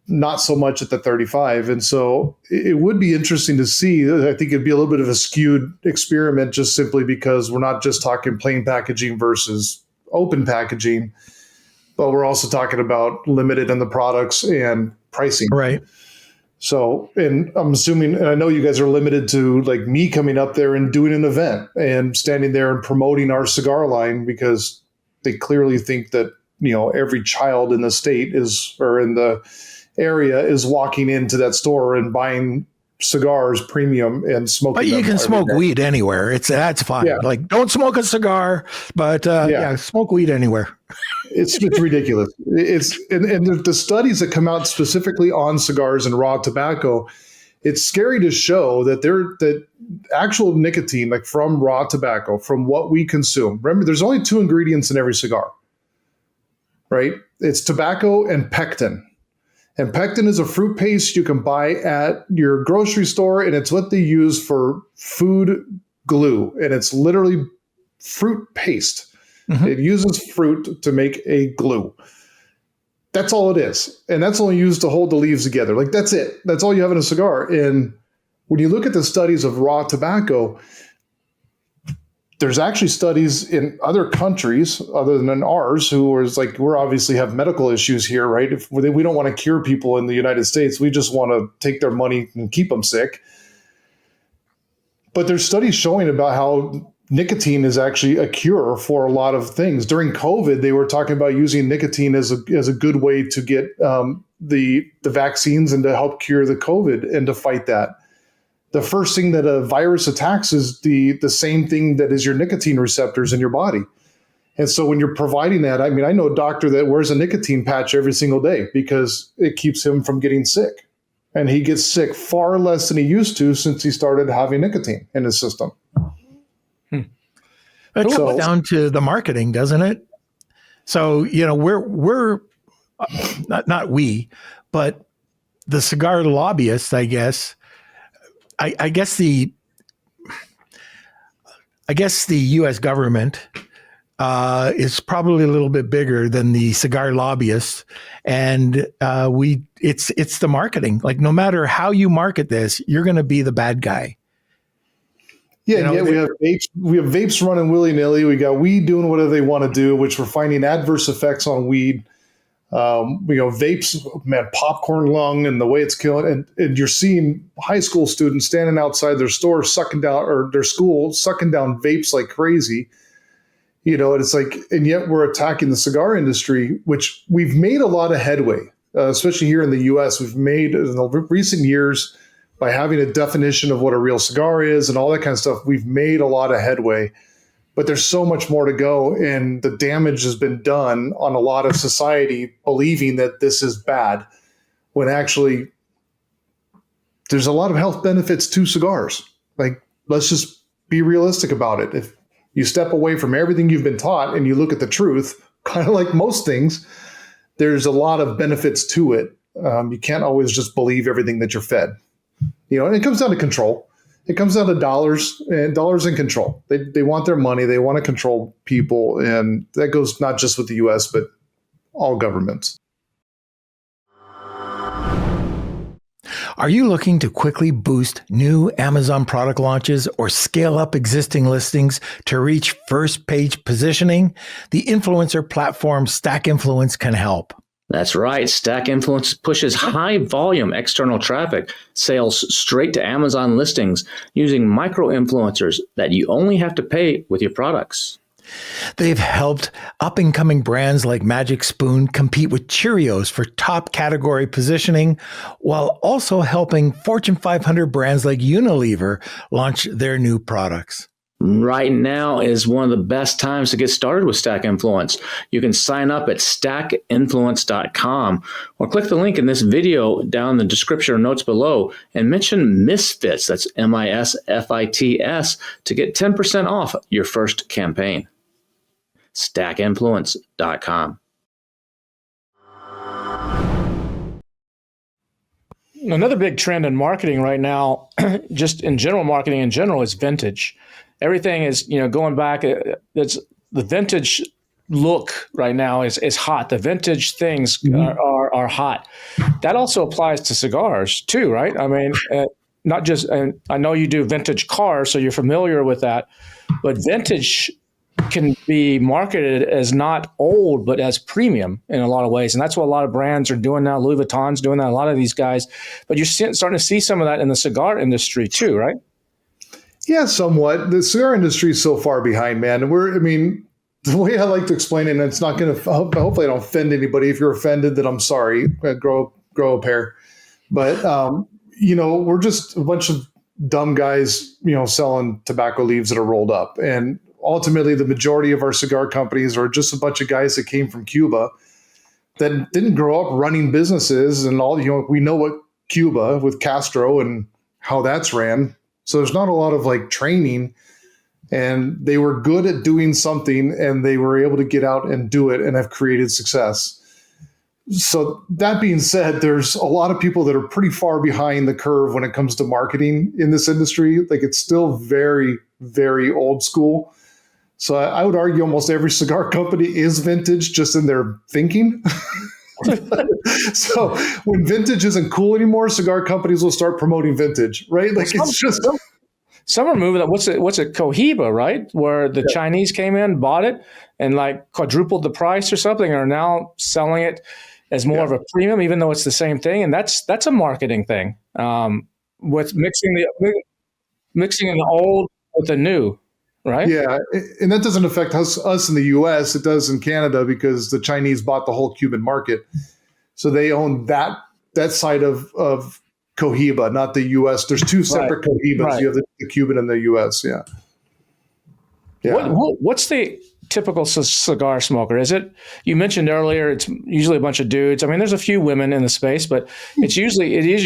Not so much at the 35. And so it would be interesting to see. I think it'd be a little bit of a skewed experiment just simply because we're not just talking plain packaging versus open packaging, but we're also talking about limited in the products and pricing. Right. So, and I'm assuming, and I know you guys are limited to like me coming up there and doing an event and standing there and promoting our cigar line because they clearly think that, every child in the state or in the area is walking into that store and buying cigars premium and smoking. But you can smoke weed anywhere. That's fine. Yeah. Like, don't smoke a cigar, but smoke weed anywhere. It's ridiculous. And the studies that come out specifically on cigars and raw tobacco, it's scary to show that that actual nicotine, like from raw tobacco, from what we consume. Remember, there's only 2 ingredients in every cigar, right? It's tobacco and pectin. And pectin is a fruit paste you can buy at your grocery store, and it's what they use for food glue. And it's literally fruit paste. Mm-hmm. It uses fruit to make a glue. That's all it is. And that's only used to hold the leaves together. Like, that's it. That's all you have in a cigar. And when you look at the studies of raw tobacco, there's actually studies in other countries other than ours we're obviously have medical issues here, right? If we don't want to cure people in the United States, we just want to take their money and keep them sick. But there's studies showing about how nicotine is actually a cure for a lot of things. During COVID, they were talking about using nicotine as a good way to get the vaccines and to help cure the COVID and to fight that. The first thing that a virus attacks is the same thing that is your nicotine receptors in your body. And so when you're providing that, I know a doctor that wears a nicotine patch every single day because it keeps him from getting sick. And he gets sick far less than he used to since he started having nicotine in his system. It comes down to the marketing, doesn't it? So, we're not we, but the cigar lobbyists, I guess. I guess the U.S. government is probably a little bit bigger than the cigar lobbyists, and it's the marketing. Like, no matter how you market this, you're going to be the bad guy. Yeah, we have vapes running willy nilly. We got weed doing whatever they want to do, which we're finding adverse effects on weed. Vapes, man, popcorn lung and the way it's killing. And you're seeing high school students standing outside their store sucking down vapes like crazy. And it's like, and yet we're attacking the cigar industry, which we've made a lot of headway, especially here in the US. We've made in the recent years by having a definition of what a real cigar is and all that kind of stuff. We've made a lot of headway, but there's so much more to go. And the damage has been done on a lot of society believing that this is bad, when actually there's a lot of health benefits to cigars. Like, let's just be realistic about it. If you step away from everything you've been taught and you look at the truth, kind of like most things, there's a lot of benefits to it. You can't always just believe everything that you're fed. And it comes down to control. It comes down to dollars and control. They want their money. They want to control people. And that goes not just with the US, but all governments. Are you looking to quickly boost new Amazon product launches or scale up existing listings to reach first page positioning? The influencer platform Stack Influence can help. That's right. Stack Influence pushes high volume external traffic sales straight to Amazon listings using micro influencers that you only have to pay with your products. They've helped up-and-coming brands like Magic Spoon compete with Cheerios for top category positioning, while also helping Fortune 500 brands like Unilever launch their new products. Right now is one of the best times to get started with Stack Influence. You can sign up at stackinfluence.com or click the link in this video down in the description or notes below and mention Misfits, that's MISFITS, to get 10% off your first campaign. stackinfluence.com. Another big trend in marketing right now, just in general marketing in general, is vintage. Everything is, going back. It's the vintage look right now is hot. The vintage things are hot. That also applies to cigars too, right? I mean, not just. And I know you do vintage cars, so you're familiar with that. But vintage can be marketed as not old, but as premium in a lot of ways. And that's what a lot of brands are doing now. Louis Vuitton's doing that, a lot of these guys. But you're starting to see some of that in the cigar industry too, right? Yeah, somewhat. The cigar industry is so far behind, man. The way I like to explain it, and it's not going to, hopefully I don't offend anybody. If you're offended, then I'm sorry. Grow a pair. But, we're just a bunch of dumb guys, selling tobacco leaves that are rolled up. And ultimately, the majority of our cigar companies are just a bunch of guys that came from Cuba that didn't grow up running businesses and all. We know what Cuba with Castro and how that's ran. So there's not a lot of training, and they were good at doing something and they were able to get out and do it and have created success. So that being said, there's a lot of people that are pretty far behind the curve when it comes to marketing in this industry. It's still very, very old school. So I would argue almost every cigar company is vintage just in their thinking. So when vintage isn't cool anymore, cigar companies will start promoting vintage, right? Some are moving. What's it? Cohiba, right? Where the Chinese came in, bought it, and quadrupled the price or something, and are now selling it as more of a premium, even though it's the same thing. And that's a marketing thing, with mixing the old with the new. Right. Yeah. And that doesn't affect us in the US. It does in Canada because the Chinese bought the whole Cuban market. So they own that side of Cohiba, not the US. There's two separate Cohibas. Right. You have the Cuban and the US. Yeah. What's the typical cigar smoker? Is it, you mentioned earlier, it's usually a bunch of dudes. I mean, there's a few women in the space, but it is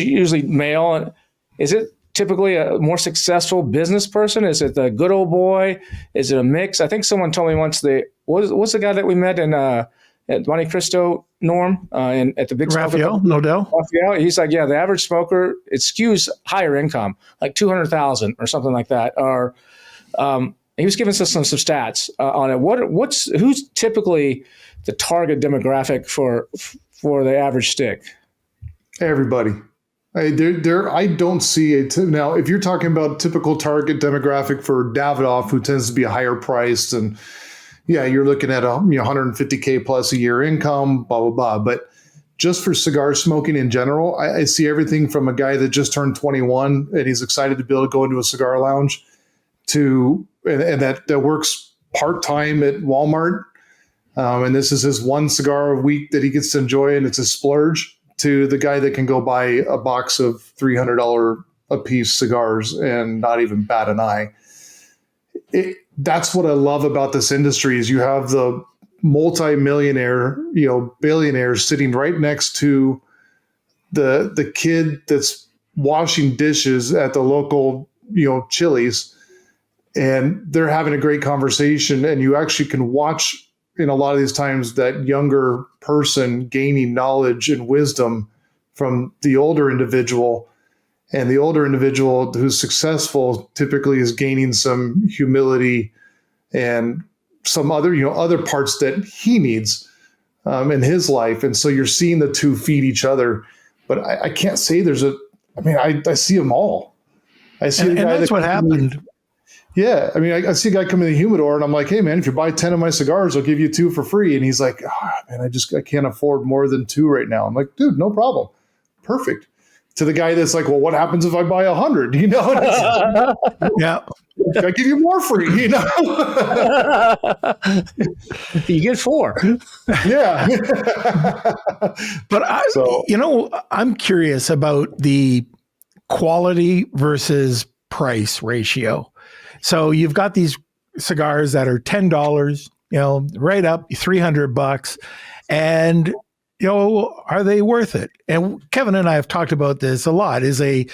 usually male. Is it typically a more successful business person? Is it the good old boy? Is it a mix? I think someone told me once what's the guy that we met in at Monte Cristo, Norm, at the big Raphael, Nodell. Raphael, he's like, the average smoker, it skews higher income, like 200,000 or something like that. Or he was giving us some stats on it. Who's typically the target demographic for the average stick? Everybody. I don't see it now. If you're talking about typical target demographic for Davidoff, who tends to be higher priced, and you're looking at $150K plus a year income, blah blah blah. But just for cigar smoking in general, I see everything from a guy that just turned 21 and he's excited to be able to go into a cigar lounge to and that works part-time at Walmart, and this is his one cigar a week that he gets to enjoy, and it's a splurge, to the guy that can go buy a box of $300 a piece cigars and not even bat an eye. That's what I love about this industry is you have the multi-millionaire, billionaires sitting right next to the kid that's washing dishes at the local, Chili's, and they're having a great conversation, and you actually can watch in a lot of these times that younger person gaining knowledge and wisdom from the older individual. And the older individual who's successful typically is gaining some humility and some other parts that he needs in his life. And so you're seeing the two feed each other. But I can't say I see them all. I see and that's what happened. Yeah. I mean, I see a guy come in the humidor and I'm like, hey, man, if you buy 10 of my cigars, I'll give you 2 for free. And he's like, oh, man, I can't afford more than 2 right now. I'm like, dude, no problem. Perfect. To the guy that's like, well, what happens if I buy 100? Yeah. I give you more free, You get 4. Yeah. But I'm curious about the quality versus price ratio. So you've got these cigars that are $10, right up $300, and are they worth it? And Kevin and I have talked about this a lot. Is a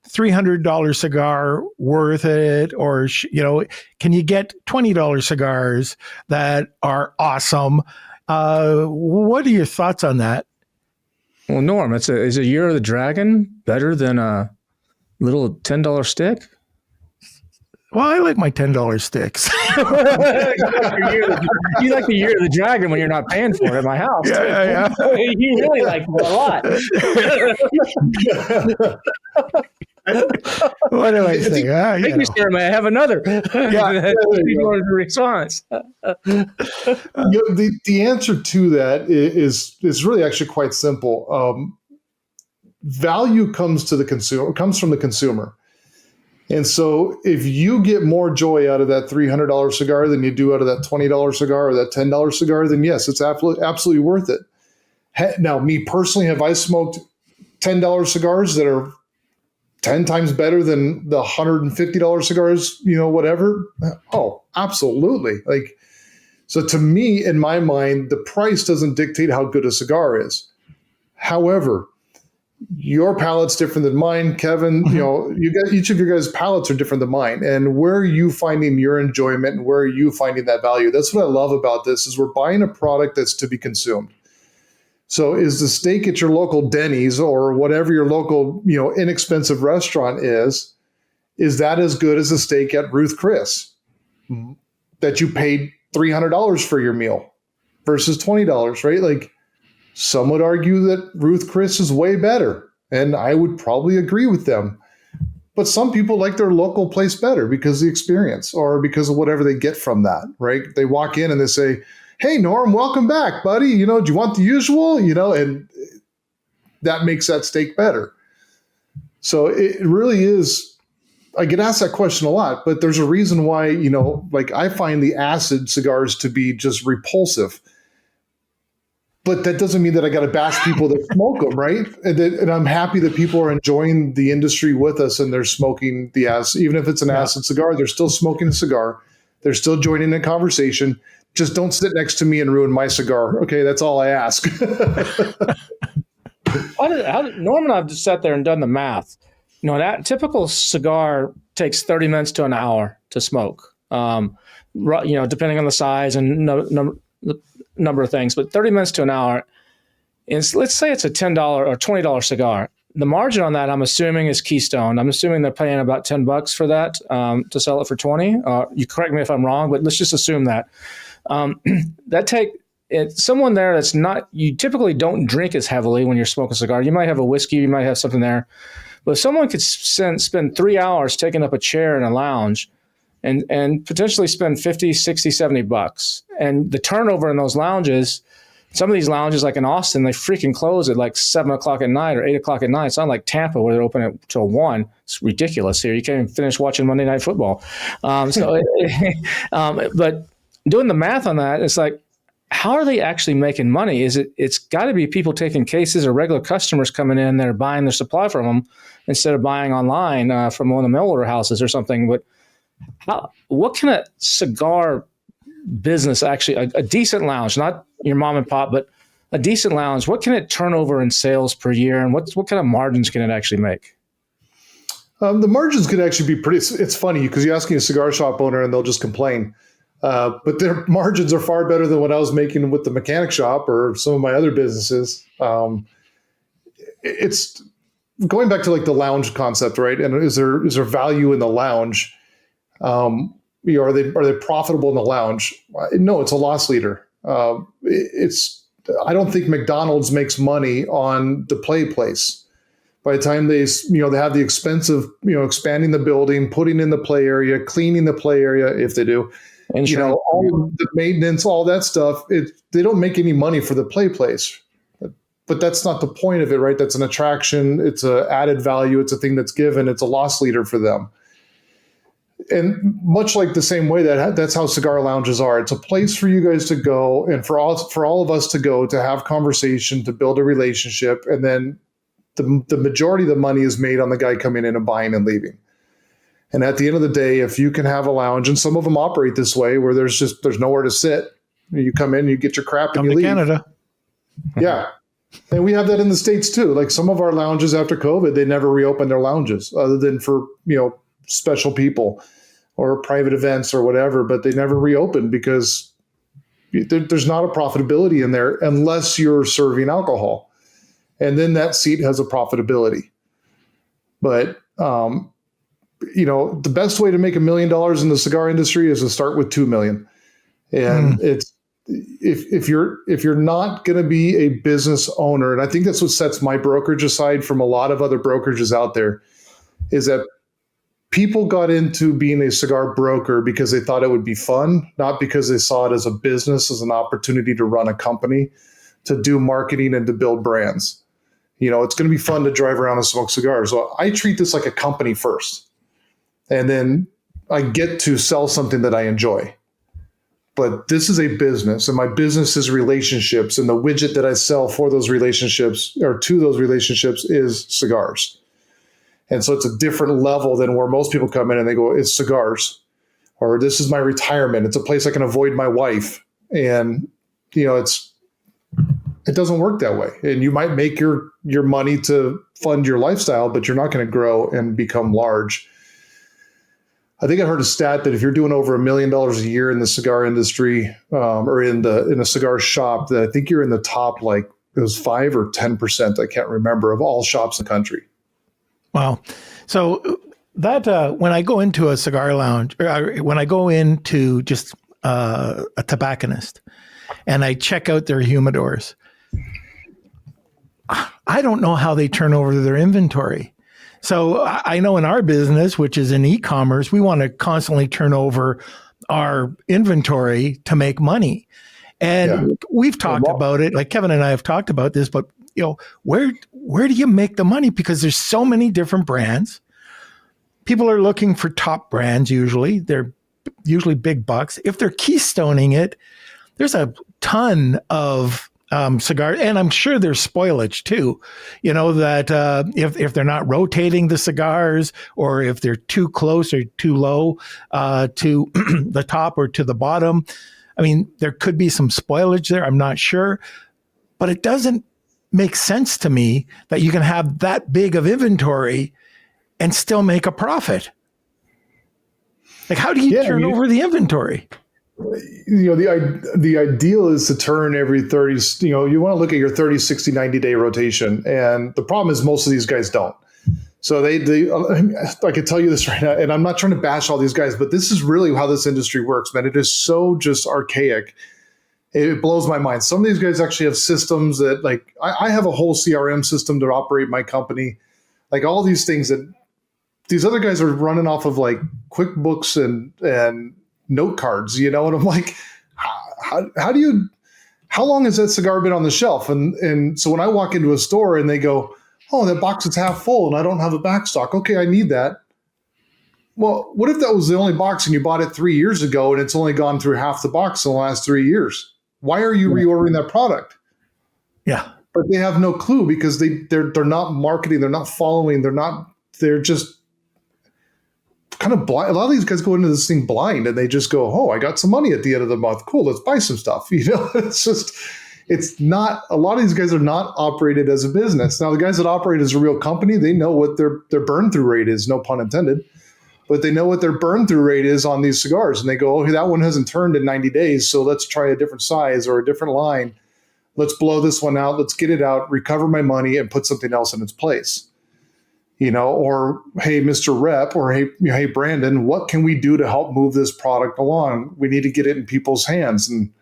$300 cigar worth it? Or, can you get $20 cigars that are awesome? What are your thoughts on that? Well, Norm, is a Year of the Dragon better than a little $10 stick? Well, I like my $10 sticks. You like the Year of the Dragon when you're not paying for it at my house. Yeah. You really like it a lot. What do I say? Thank you, sir. May I have another? Yeah. Response. The answer to that is really actually quite simple. Value comes from the consumer. And so if you get more joy out of that $300 cigar than you do out of that $20 cigar or that $10 cigar, then yes, it's absolutely worth it. Now, me personally, have I smoked $10 cigars that are 10 times better than the $150 cigars, whatever? Oh, absolutely. So to me, in my mind, the price doesn't dictate how good a cigar is. However, your palate's different than mine, Kevin. Each of your guys' palates are different than mine. And where are you finding your enjoyment and where are you finding that value? That's what I love about this is we're buying a product that's to be consumed. So is the steak at your local Denny's or whatever your local, inexpensive restaurant is that as good as the steak at Ruth Chris that you paid $300 for your meal versus $20, right? Some would argue that Ruth Chris is way better, and I would probably agree with them. But some people like their local place better because of the experience or because of whatever they get from that, right? They walk in and they say, hey, Norm, welcome back, buddy. Do you want the usual? And that makes that steak better. So it really is, I get asked that question a lot, but there's a reason why, I find the acid cigars to be just repulsive. But that doesn't mean that I got to bash people that smoke them, right? And I'm happy that people are enjoying the industry with us and they're smoking the acid. Even if it's an acid cigar, they're still smoking a cigar. They're still joining the conversation. Just don't sit next to me and ruin my cigar. Okay, that's all I ask. Norm and I've just sat there and done the math. That typical cigar takes 30 minutes to an hour to smoke. Depending on the size and number of things, but 30 minutes to an hour. And let's say it's a $10 or $20 cigar. The margin on that, I'm assuming, is Keystone. I'm assuming they're paying about $10 for that to sell it for 20. You correct me if I'm wrong, but let's just assume that. Someone there that's not, you typically don't drink as heavily when you're smoking a cigar. You might have a whiskey, you might have something there. But if someone could spend 3 hours taking up a chair in a lounge and potentially spend $50, $60, $70. And the turnover in those lounges, some of these lounges like in Austin, they freaking close at like 7 o'clock at night or 8 o'clock at night. It's not like Tampa where they're open until 1. It's ridiculous here. You can't even finish watching Monday Night Football. But doing the math on that, it's like, how are they actually making money? It's got to be people taking cases or regular customers coming in that are buying their supply from them instead of buying online from one of the mail order houses or something. But what can a cigar business actually, a decent lounge, not your mom and pop, but a decent lounge, what can it turn over in sales per year, and what kind of margins can it actually make? The margins could actually be pretty. It's funny because you're asking a cigar shop owner and they'll just complain. But their margins are far better than what I was making with the mechanic shop or some of my other businesses. It's going back to like the lounge concept, right? And is there value in the lounge? Are they profitable in the lounge? No, it's a loss leader. I don't think McDonald's makes money on the play place. By the time they have the expense of expanding the building, putting in the play area, cleaning the play area if they do. All the maintenance, all that stuff, they don't make any money for the play place. But that's not the point of it, right? That's an attraction. It's an added value. It's a thing that's given. It's a loss leader for them. And much like the same way that's how cigar lounges are. It's a place for you guys to go and for all of us to go to have conversation, to build a relationship. And then the majority of the money is made on the guy coming in and buying and leaving. And at the end of the day, if you can have a lounge, and some of them operate this way where there's nowhere to sit, you come in, you get your crap, and you leave. Canada. Yeah. And we have that in the States too. Like some of our lounges after COVID, they never reopened their lounges other than for, special people or private events or whatever, but they never reopened because there's not a profitability in there unless you're serving alcohol. And then that seat has a profitability. But, the best way to make $1 million in the cigar industry is to start with 2 million. And it's, if you're not going to be a business owner, and I think that's what sets my brokerage aside from a lot of other brokerages out there, is that people got into being a cigar broker because they thought it would be fun, not because they saw it as a business, as an opportunity to run a company, to do marketing and to build brands. It's going to be fun to drive around and smoke cigars. So I treat this like a company first. And then I get to sell something that I enjoy. But this is a business, and my business is relationships. And the widget that I sell for those relationships or to those relationships is cigars. And so it's a different level than where most people come in and they go, it's cigars, or this is my retirement. It's a place I can avoid my wife. And, it doesn't work that way. And you might make your money to fund your lifestyle, but you're not going to grow and become large. I think I heard a stat that if you're doing over $1 million a year in the cigar industry, or in a cigar shop, that I think you're in the top, it was 5 or 10%, I can't remember, of all shops in the country. Wow. So that when I go into a cigar lounge, or when I go into just a tobacconist and I check out their humidors, I don't know how they turn over their inventory. So I know in our business, which is in e-commerce, we want to constantly turn over our inventory to make money. And we've talked about it, like Kevin and I have talked about this, but where do you make the money? Because there's so many different brands. People are looking for top brands usually. They're usually big bucks. If they're keystoning it, there's a ton of cigars, and I'm sure there's spoilage too. That if they're not rotating the cigars, or if they're too close or too low to the top or to the bottom, I mean, there could be some spoilage there. I'm not sure, but it doesn't make sense to me that you can have that big of inventory and still make a profit. Like, how do you turn over the inventory? The ideal is to turn every 30, you want to look at your 30, 60, 90 day rotation. And the problem is most of these guys don't. So they I can tell you this right now, and I'm not trying to bash all these guys, but this is really how this industry works, man. It is so just archaic. It blows my mind. Some of these guys actually have systems that, I have a whole CRM system to operate my company. All these things that these other guys are running off of QuickBooks and note cards, and I'm like, how long has that cigar been on the shelf? And so when I walk into a store and they go, oh, that box is half full and I don't have a back stock. Okay, I need that. Well, what if that was the only box and you bought it 3 years ago and it's only gone through half the box in the last 3 years? Why are you reordering that product? Yeah. But they have no clue because they're not marketing, they're not following, they're just kind of blind. A lot of these guys go into this thing blind and they just go, oh, I got some money at the end of the month. Cool, let's buy some stuff. It's not, a lot of these guys are not operated as a business. Now, the guys that operate as a real company, they know what their burn through rate is, no pun intended, but they know what their burn through rate is on these cigars. And they go, oh, that one hasn't turned in 90 days. So let's try a different size or a different line. Let's blow this one out. Let's get it out, recover my money, and put something else in its place. Or hey, Mr. Rep, or hey, Brandon, what can we do to help move this product along? We need to get it in people's hands. And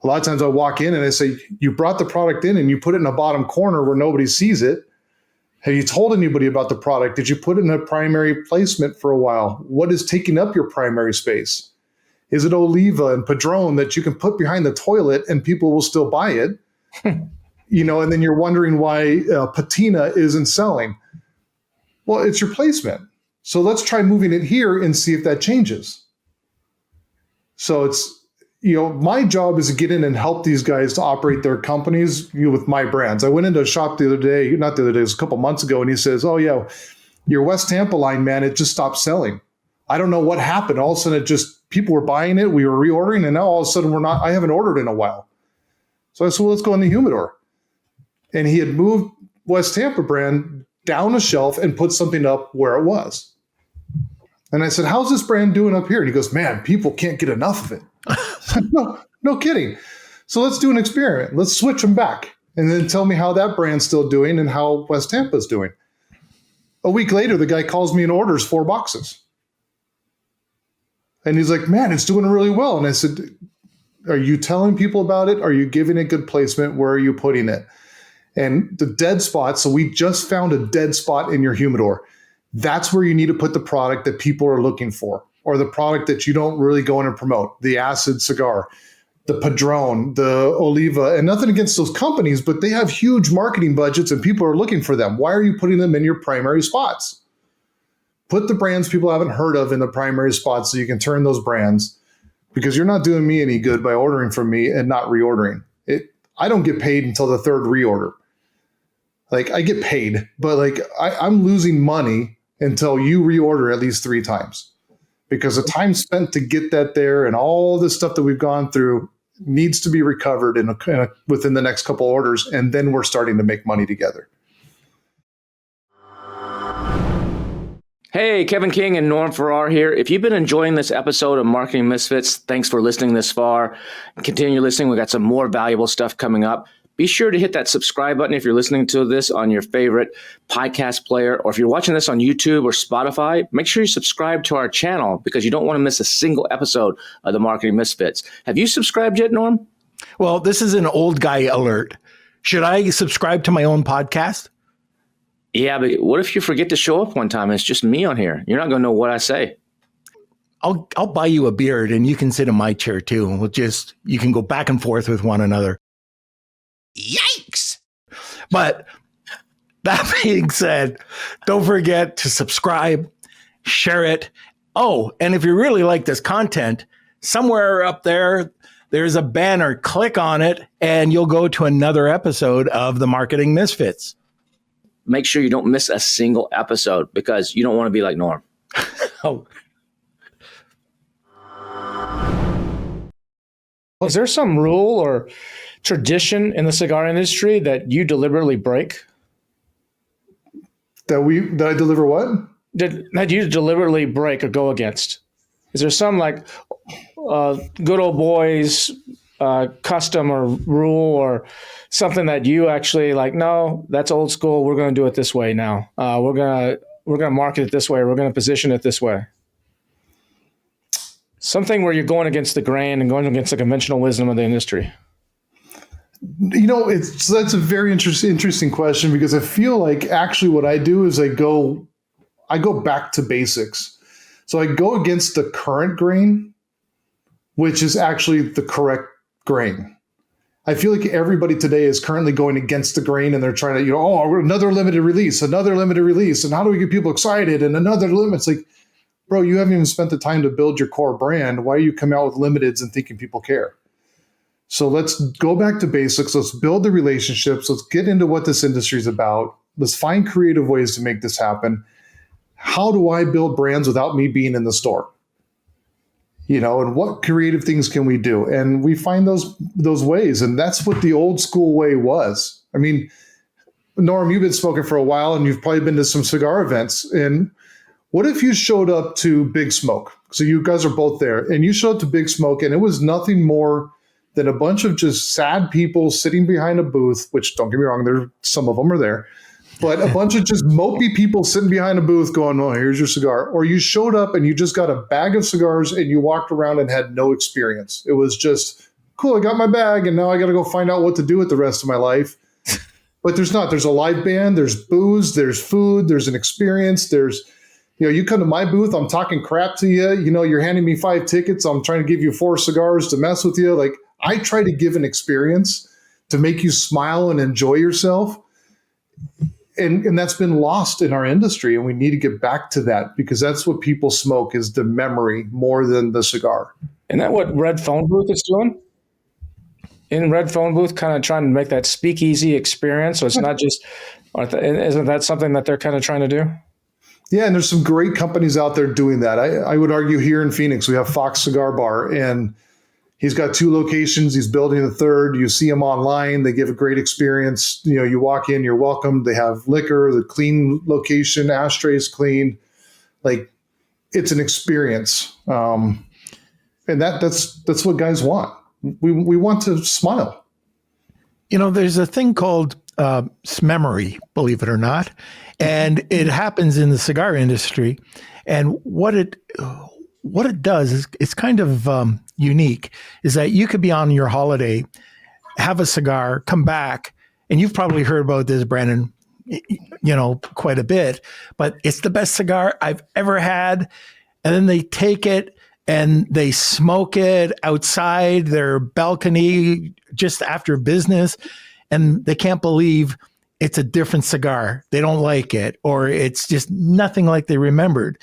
a lot of times I walk in and I say, you brought the product in and you put it in a bottom corner where nobody sees it. Have you told anybody about the product? Did you put it in a primary placement for a while? What is taking up your primary space? Is it Oliva and Padron that you can put behind the toilet and people will still buy it? And then you're wondering why Patina isn't selling. Well, it's your placement. So let's try moving it here and see if that changes. So it's, my job is to get in and help these guys to operate their companies with my brands. I went into a shop the other day, not the other day, it was a couple months ago, and he says, oh, yeah, your West Tampa line, man, it just stopped selling. I don't know what happened. All of a sudden, people were buying it, we were reordering, and now all of a sudden I haven't ordered in a while. So I said, well, let's go in the humidor. And he had moved West Tampa brand down a shelf and put something up where it was. And I said, how's this brand doing up here? And he goes, man, people can't get enough of it. No kidding. So let's do an experiment. Let's switch them back and then tell me how that brand's still doing and how West Tampa's doing. A week later, the guy calls me and orders 4 boxes. And he's like, man, it's doing really well. And I said, are you telling people about it? Are you giving it good placement? Where are you putting it? And the dead spot, so we just found a dead spot in your humidor. That's where you need to put the product that people are looking for, or the product that you don't really go in and promote, the acid cigar, the Padron, the Oliva, and nothing against those companies, but they have huge marketing budgets and people are looking for them. Why are you putting them in your primary spots? Put the brands people haven't heard of in the primary spots so you can turn those brands, because you're not doing me any good by ordering from me and not reordering. I don't get paid until the 3rd reorder. I get paid, but I'm losing money until you reorder at least 3 times, because the time spent to get that there and all the stuff that we've gone through needs to be recovered within the next couple orders. And then we're starting to make money together. Hey, Kevin King and Norm Farrar here. If you've been enjoying this episode of Marketing Misfits, thanks for listening this far. Continue listening. We've got some more valuable stuff coming up. Be sure to hit that subscribe button if you're listening to this on your favorite podcast player, or if you're watching this on YouTube or Spotify, make sure you subscribe to our channel because you don't want to miss a single episode of the Marketing Misfits. Have you subscribed yet, Norm? Well, this is an old guy alert. Should I subscribe to my own podcast? Yeah, but what if you forget to show up one time and it's just me on here? You're not going to know what I say. I'll buy you a beard and you can sit in my chair too. And you can go back and forth with one another. Yikes! But that being said, don't forget to subscribe, share it. Oh, and if you really like this content, somewhere up there's a banner. Click on it and you'll go to another episode of the Marketing Misfits. Make sure you don't miss a single episode because you don't want to be like Norm. Oh. Is there some rule or tradition in the cigar industry that you deliberately break? That I deliver what? That you deliberately break or go against? Is there some good old boys custom or rule or something that you actually no, that's old school. We're going to do it this way now. We're going to market it this way. We're going to position it this way. Something where you're going against the grain and going against the conventional wisdom of the industry. That's a very interesting question, because I feel like actually what I do is I go back to basics. So I go against the current grain, which is actually the correct grain. I feel like everybody today is currently going against the grain and they're trying to, another limited release, and how do we get people excited? And another limit. It's like, bro, you haven't even spent the time to build your core brand. Why are you coming out with limiteds and thinking people care? So let's go back to basics. Let's build the relationships. Let's get into what this industry is about. Let's find creative ways to make this happen. How do I build brands without me being in the store? And what creative things can we do? And we find those ways. And that's what the old school way was. I mean, Norm, you've been smoking for a while and you've probably been to some cigar events. And what if you showed up to Big Smoke? So you guys are both there and you showed up to Big Smoke and it was nothing more than a bunch of just sad people sitting behind a booth, which don't get me wrong, some of them are there, but a bunch of just mopey people sitting behind a booth going, oh, here's your cigar. Or you showed up and you just got a bag of cigars and you walked around and had no experience. It was just, cool, I got my bag and now I got to go find out what to do with the rest of my life. But there's a live band, there's booze, there's food, there's an experience, you come to my booth, I'm talking crap to you, you're handing me 5 tickets, I'm trying to give you 4 cigars to mess with you. Like, I try to give an experience to make you smile and enjoy yourself. And that's been lost in our industry. And we need to get back to that because that's what people smoke is the memory more than the cigar. Isn't that what Red Phone Booth is doing? In Red Phone Booth, kind of trying to make that speakeasy experience. So it's not just, isn't that something that they're kind of trying to do? Yeah, and there's some great companies out there doing that. I would argue here in Phoenix, we have Fox Cigar Bar, and he's got 2 locations. He's building a third. You see him online. They give a great experience. You walk in, you're welcome. They have liquor, the clean location, ashtrays clean. Like, it's an experience. And that's what guys want. We want to smile. There's a thing called smemory, believe it or not. And it happens in the cigar industry. And what it does is it's kind of unique, is that you could be on your holiday, have a cigar, come back, and you've probably heard about this, Brandon, quite a bit, but it's the best cigar I've ever had. And then they take it and they smoke it outside their balcony just after business, and they can't believe it's a different cigar. They don't like it, or it's just nothing like they remembered.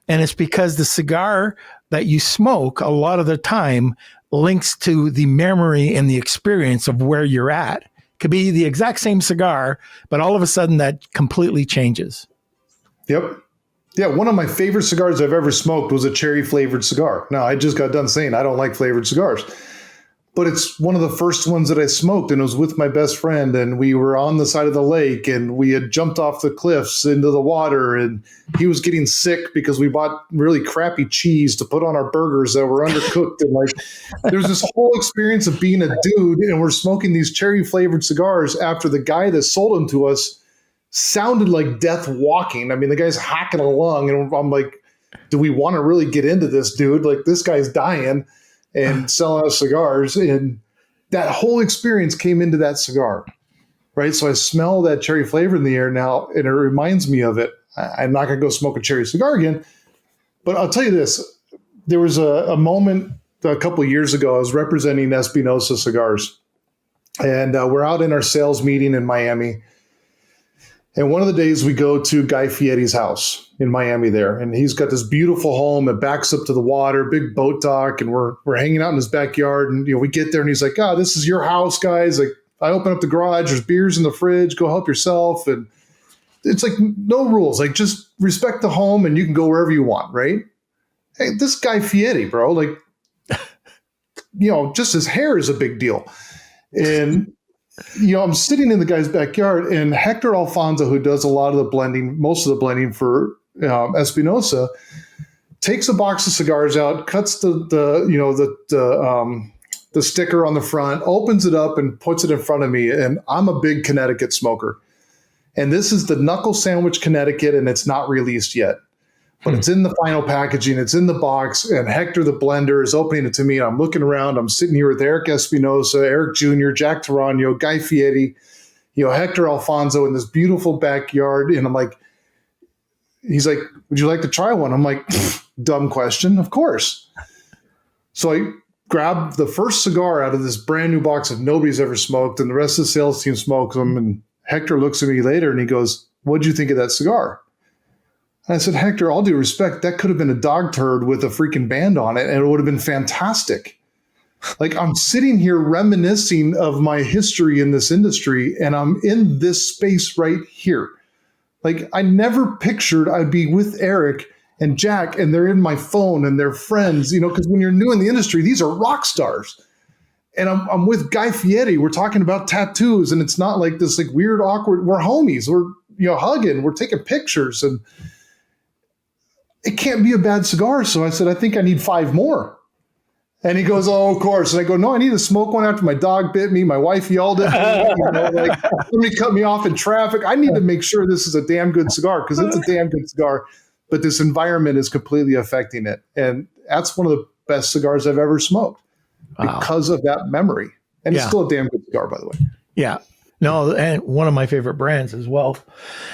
And it's because the cigar that you smoke a lot of the time links to the memory and the experience of where you're at. Could be the exact same cigar, but all of a sudden that completely changes. Yep. Yeah, one of my favorite cigars I've ever smoked was a cherry flavored cigar. Now, I just got done saying I don't like flavored cigars, but it's one of the first ones that I smoked, and it was with my best friend, and we were on the side of the lake, and we had jumped off the cliffs into the water, and he was getting sick because we bought really crappy cheese to put on our burgers that were undercooked. And like, there's this whole experience of being a dude, and we're smoking these cherry flavored cigars after the guy that sold them to us sounded like death walking. I mean, the guy's hacking along, and I'm like, do we want to really get into this, dude? Like, this guy's dying and selling us cigars. And that whole experience came into that cigar, right? So I smell that cherry flavor in the air now, and it reminds me of it. I'm not going to go smoke a cherry cigar again, but I'll tell you this. There was a moment a couple of years ago. I was representing Espinosa Cigars, and we're out in our sales meeting in Miami. And one of the days we go to Guy Fieri's house in Miami there, and he's got this beautiful home. It backs up to the water, big boat dock, and we're hanging out in his backyard. And we get there, and he's like, "Oh, this is your house, guys. Like, I open up the garage. There's beers in the fridge. Go help yourself." And it's like no rules. Like, just respect the home, and you can go wherever you want, right? Hey, this Guy Fieri, bro, like, just his hair is a big deal, and. I'm sitting in the guy's backyard, and Hector Alfonso, who does a lot of the blending, most of the blending for Espinosa, takes a box of cigars out, cuts the sticker on the front, opens it up, and puts it in front of me. And I'm a big Connecticut smoker, and this is the Knuckle Sandwich Connecticut, and it's not released yet, but it's in the final packaging. It's in the box, and Hector, the blender, is opening it to me. And I'm looking around. I'm sitting here with Eric Espinosa, Eric Jr., Jack Tarano, Guy Fieri, Hector Alfonso in this beautiful backyard. And I'm like, he's like, "Would you like to try one?" I'm like, dumb question. Of course. So I grabbed the first cigar out of this brand new box that nobody's ever smoked, and the rest of the sales team smokes them. And Hector looks at me later and he goes, "What'd you think of that cigar?" And I said, Hector, all due respect, that could have been a dog turd with a freaking band on it, and it would have been fantastic. Like, I'm sitting here reminiscing of my history in this industry, and I'm in this space right here. Like, I never pictured I'd be with Eric and Jack, and they're in my phone, and they're friends, because when you're new in the industry, these are rock stars. And I'm with Guy Fieri. We're talking about tattoos, and it's not like this like weird, awkward. We're homies. We're hugging. We're taking pictures, and it can't be a bad cigar. So I said, I think I need 5 more. And he goes, oh, of course. And I go, no, I need to smoke one after my dog bit me. My wife yelled at me. Somebody cut me off in traffic. I need to make sure this is a damn good cigar, because it's a damn good cigar. But this environment is completely affecting it. And that's one of the best cigars I've ever smoked because of that memory. And it's still a damn good cigar, by the way. Yeah. No, and one of my favorite brands as well.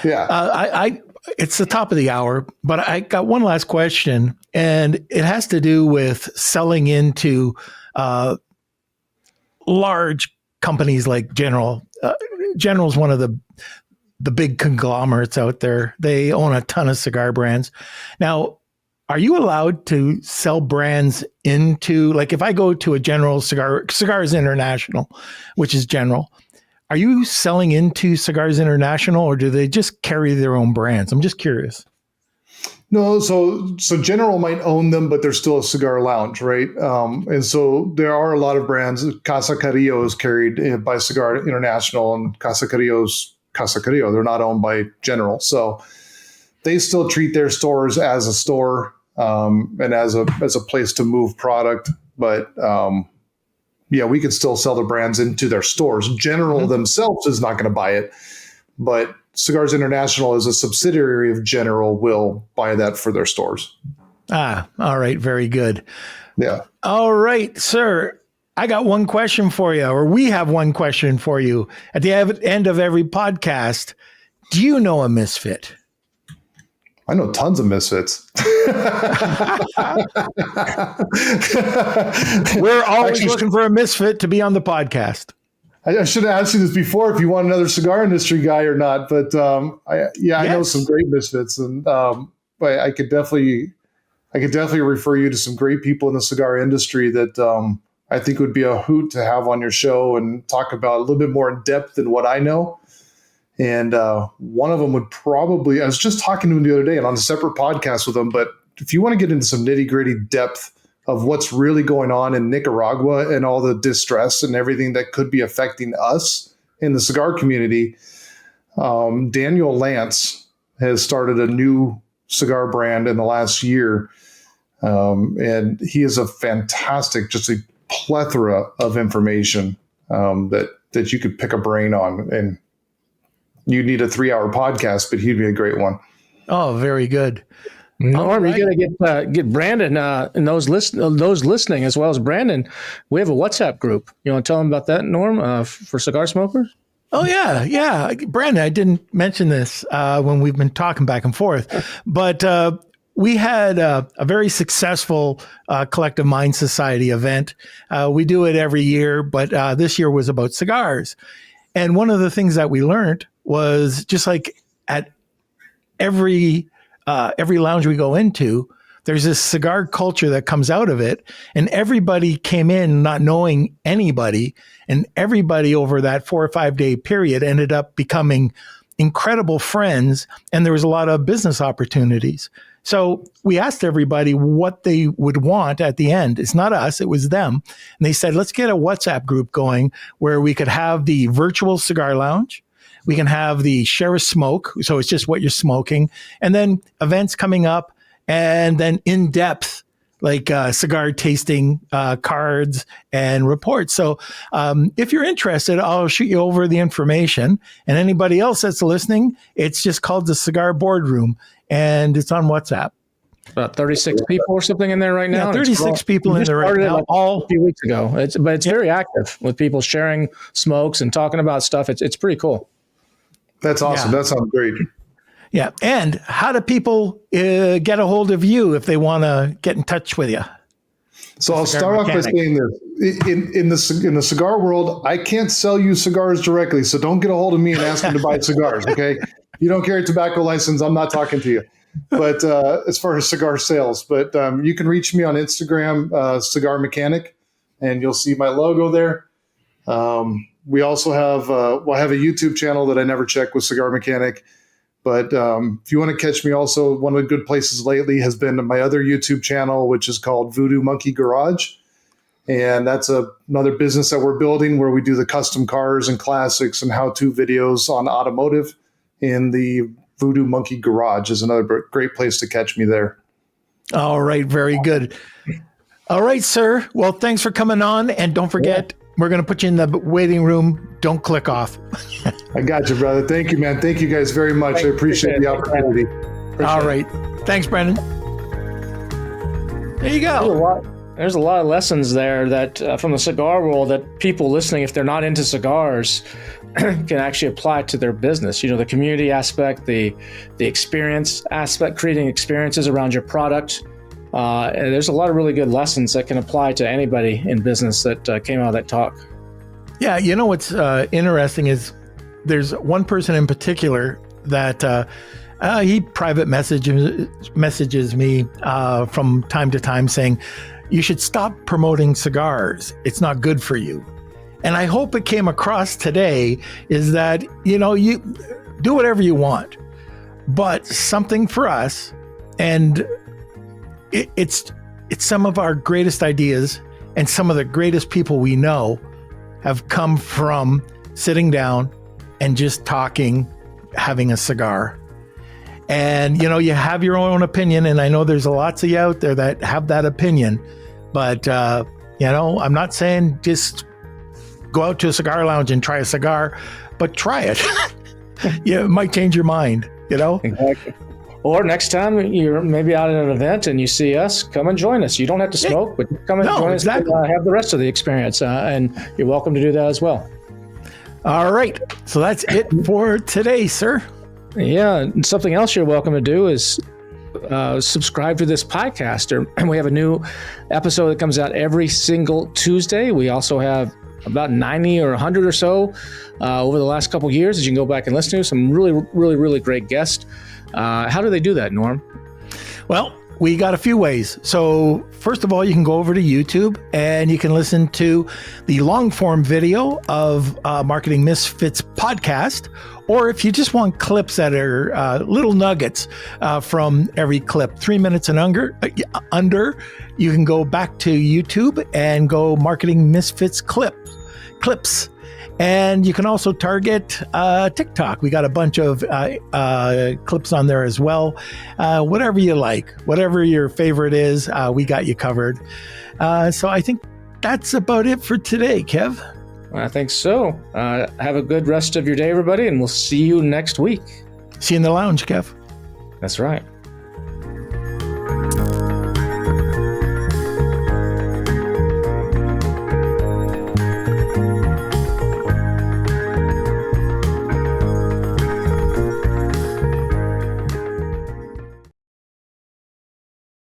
Yeah. It's the top of the hour, but I got one last question, and it has to do with selling into large companies like General. General's one of the big conglomerates out there. They own a ton of cigar brands. Now, are you allowed to sell brands into, like, if I go to a General Cigars International, which is General, are you selling into Cigars International, or do they just carry their own brands? I'm just curious. No, so General might own them, but they're still a cigar lounge, right? And so there are a lot of brands. Casa Carrillo is carried by Cigar International, and Casa Carrillo's Casa Carrillo. They're not owned by General. So they still treat their stores as a store and as a place to move product. But we can still sell the brands into their stores. General themselves is not going to buy it, but Cigars International, as a subsidiary of General, will buy that for their stores. All right. Very good. Yeah. All right, sir. I got one question for you, or we have one question for you. At the end of every podcast, do you know a misfit? I know tons of misfits. We're always looking for a misfit to be on the podcast. I should have asked you this before, if you want another cigar industry guy or not. But I know some great misfits, and but I could definitely refer you to some great people in the cigar industry that I think would be a hoot to have on your show and talk about a little bit more in depth than what I know. And one of them would probably, I was just talking to him the other day and on a separate podcast with him, but if you want to get into some nitty gritty depth of what's really going on in Nicaragua and all the distress and everything that could be affecting us in the cigar community, Daniel Lance has started a new cigar brand in the last year. And he is a fantastic, just a plethora of information that you could pick a brain on. And you need a 3-hour podcast, but he'd be a great one. Oh, very good. Norm, you got to get Brandon and those listening, as well as Brandon. We have a WhatsApp group. You want to tell them about that, Norm, for cigar smokers? Oh, yeah. Brandon, I didn't mention this when we've been talking back and forth, but we had a very successful Collective Mind Society event. We do it every year, but this year was about cigars. And one of the things that we learned was, just like at every lounge we go into, there's this cigar culture that comes out of it, and everybody came in not knowing anybody, and everybody over that 4 or 5 day period ended up becoming incredible friends, and there was a lot of business opportunities. So we asked everybody what they would want at the end. It's not us, it was them. And they said, let's get a WhatsApp group going where we could have the virtual cigar lounge. We can have the share a smoke. So it's just what you're smoking. And then events coming up, and then in-depth, like cigar tasting cards and reports. So if you're interested, I'll shoot you over the information. And anybody else that's listening, it's just called the Cigar Boardroom, and it's on WhatsApp. About 36 people or something in there right now. Yeah, 36 people in there right now. Like all a few weeks ago. It's very active with people sharing smokes and talking about stuff. It's pretty cool. That's awesome. Yeah. That sounds great. Yeah. And how do people get a hold of you if they want to get in touch with you? So I'll start off by saying this. In the cigar world, I can't sell you cigars directly. So don't get a hold of me and ask me to buy cigars. Okay. You don't carry a tobacco license, I'm not talking to you. But as far as cigar sales, but you can reach me on Instagram, Cigar Mechanic, and you'll see my logo there. We also have I have a YouTube channel that I never check with Cigar Mechanic. But if you want to catch me, also one of the good places lately has been my other YouTube channel, which is called Voodoo Monkey Garage. And that's another business that we're building where we do the custom cars and classics and how-to videos on automotive. And the Voodoo Monkey Garage is another great place to catch me there. All right. Very good. All right, sir. Well, thanks for coming on. And don't forget, we're going to put you in the waiting room. Don't click off. I got you, brother. Thank you, man. Thank you guys very much. I appreciate the opportunity. All right. Thanks, Brendan. There you go. There's a lot of lessons there that from the cigar world that people listening, if they're not into cigars, can actually apply to their business. The community aspect, the experience aspect, creating experiences around your product. And there's a lot of really good lessons that can apply to anybody in business that came out of that talk. Yeah, what's interesting is there's one person in particular that he private messages me from time to time saying, you should stop promoting cigars. It's not good for you. And I hope it came across today is that, you do whatever you want, but something for us. And it's some of our greatest ideas and some of the greatest people we know have come from sitting down and just talking, having a cigar. And, you have your own opinion. And I know there's lots of you out there that have that opinion. But, I'm not saying just go out to a cigar lounge and try a cigar, but try it. It might change your mind, Exactly. Or next time you're maybe out at an event and you see us, come and join us. You don't have to smoke, but come and join us and have the rest of the experience. And you're welcome to do that as well. All right. So that's it for today, sir. Yeah. And something else you're welcome to do is subscribe to this podcast. We have a new episode that comes out every single Tuesday. We also have about 90 or 100 or so over the last couple of years that you can go back and listen to. Some really, really, really great guests. How do they do that, Norm? Well, we got a few ways. So first of all, you can go over to YouTube and you can listen to the long form video of Marketing Misfits podcast. Or if you just want clips that are little nuggets from every clip, 3 minutes and under, you can go back to YouTube and go Marketing Misfits clips. And you can also target TikTok. We got a bunch of clips on there as well. Whatever you like, whatever your favorite is, we got you covered. So I think that's about it for today, Kev. I think so. Have a good rest of your day, everybody, and we'll see you next week. See you in the lounge, Kev. That's right.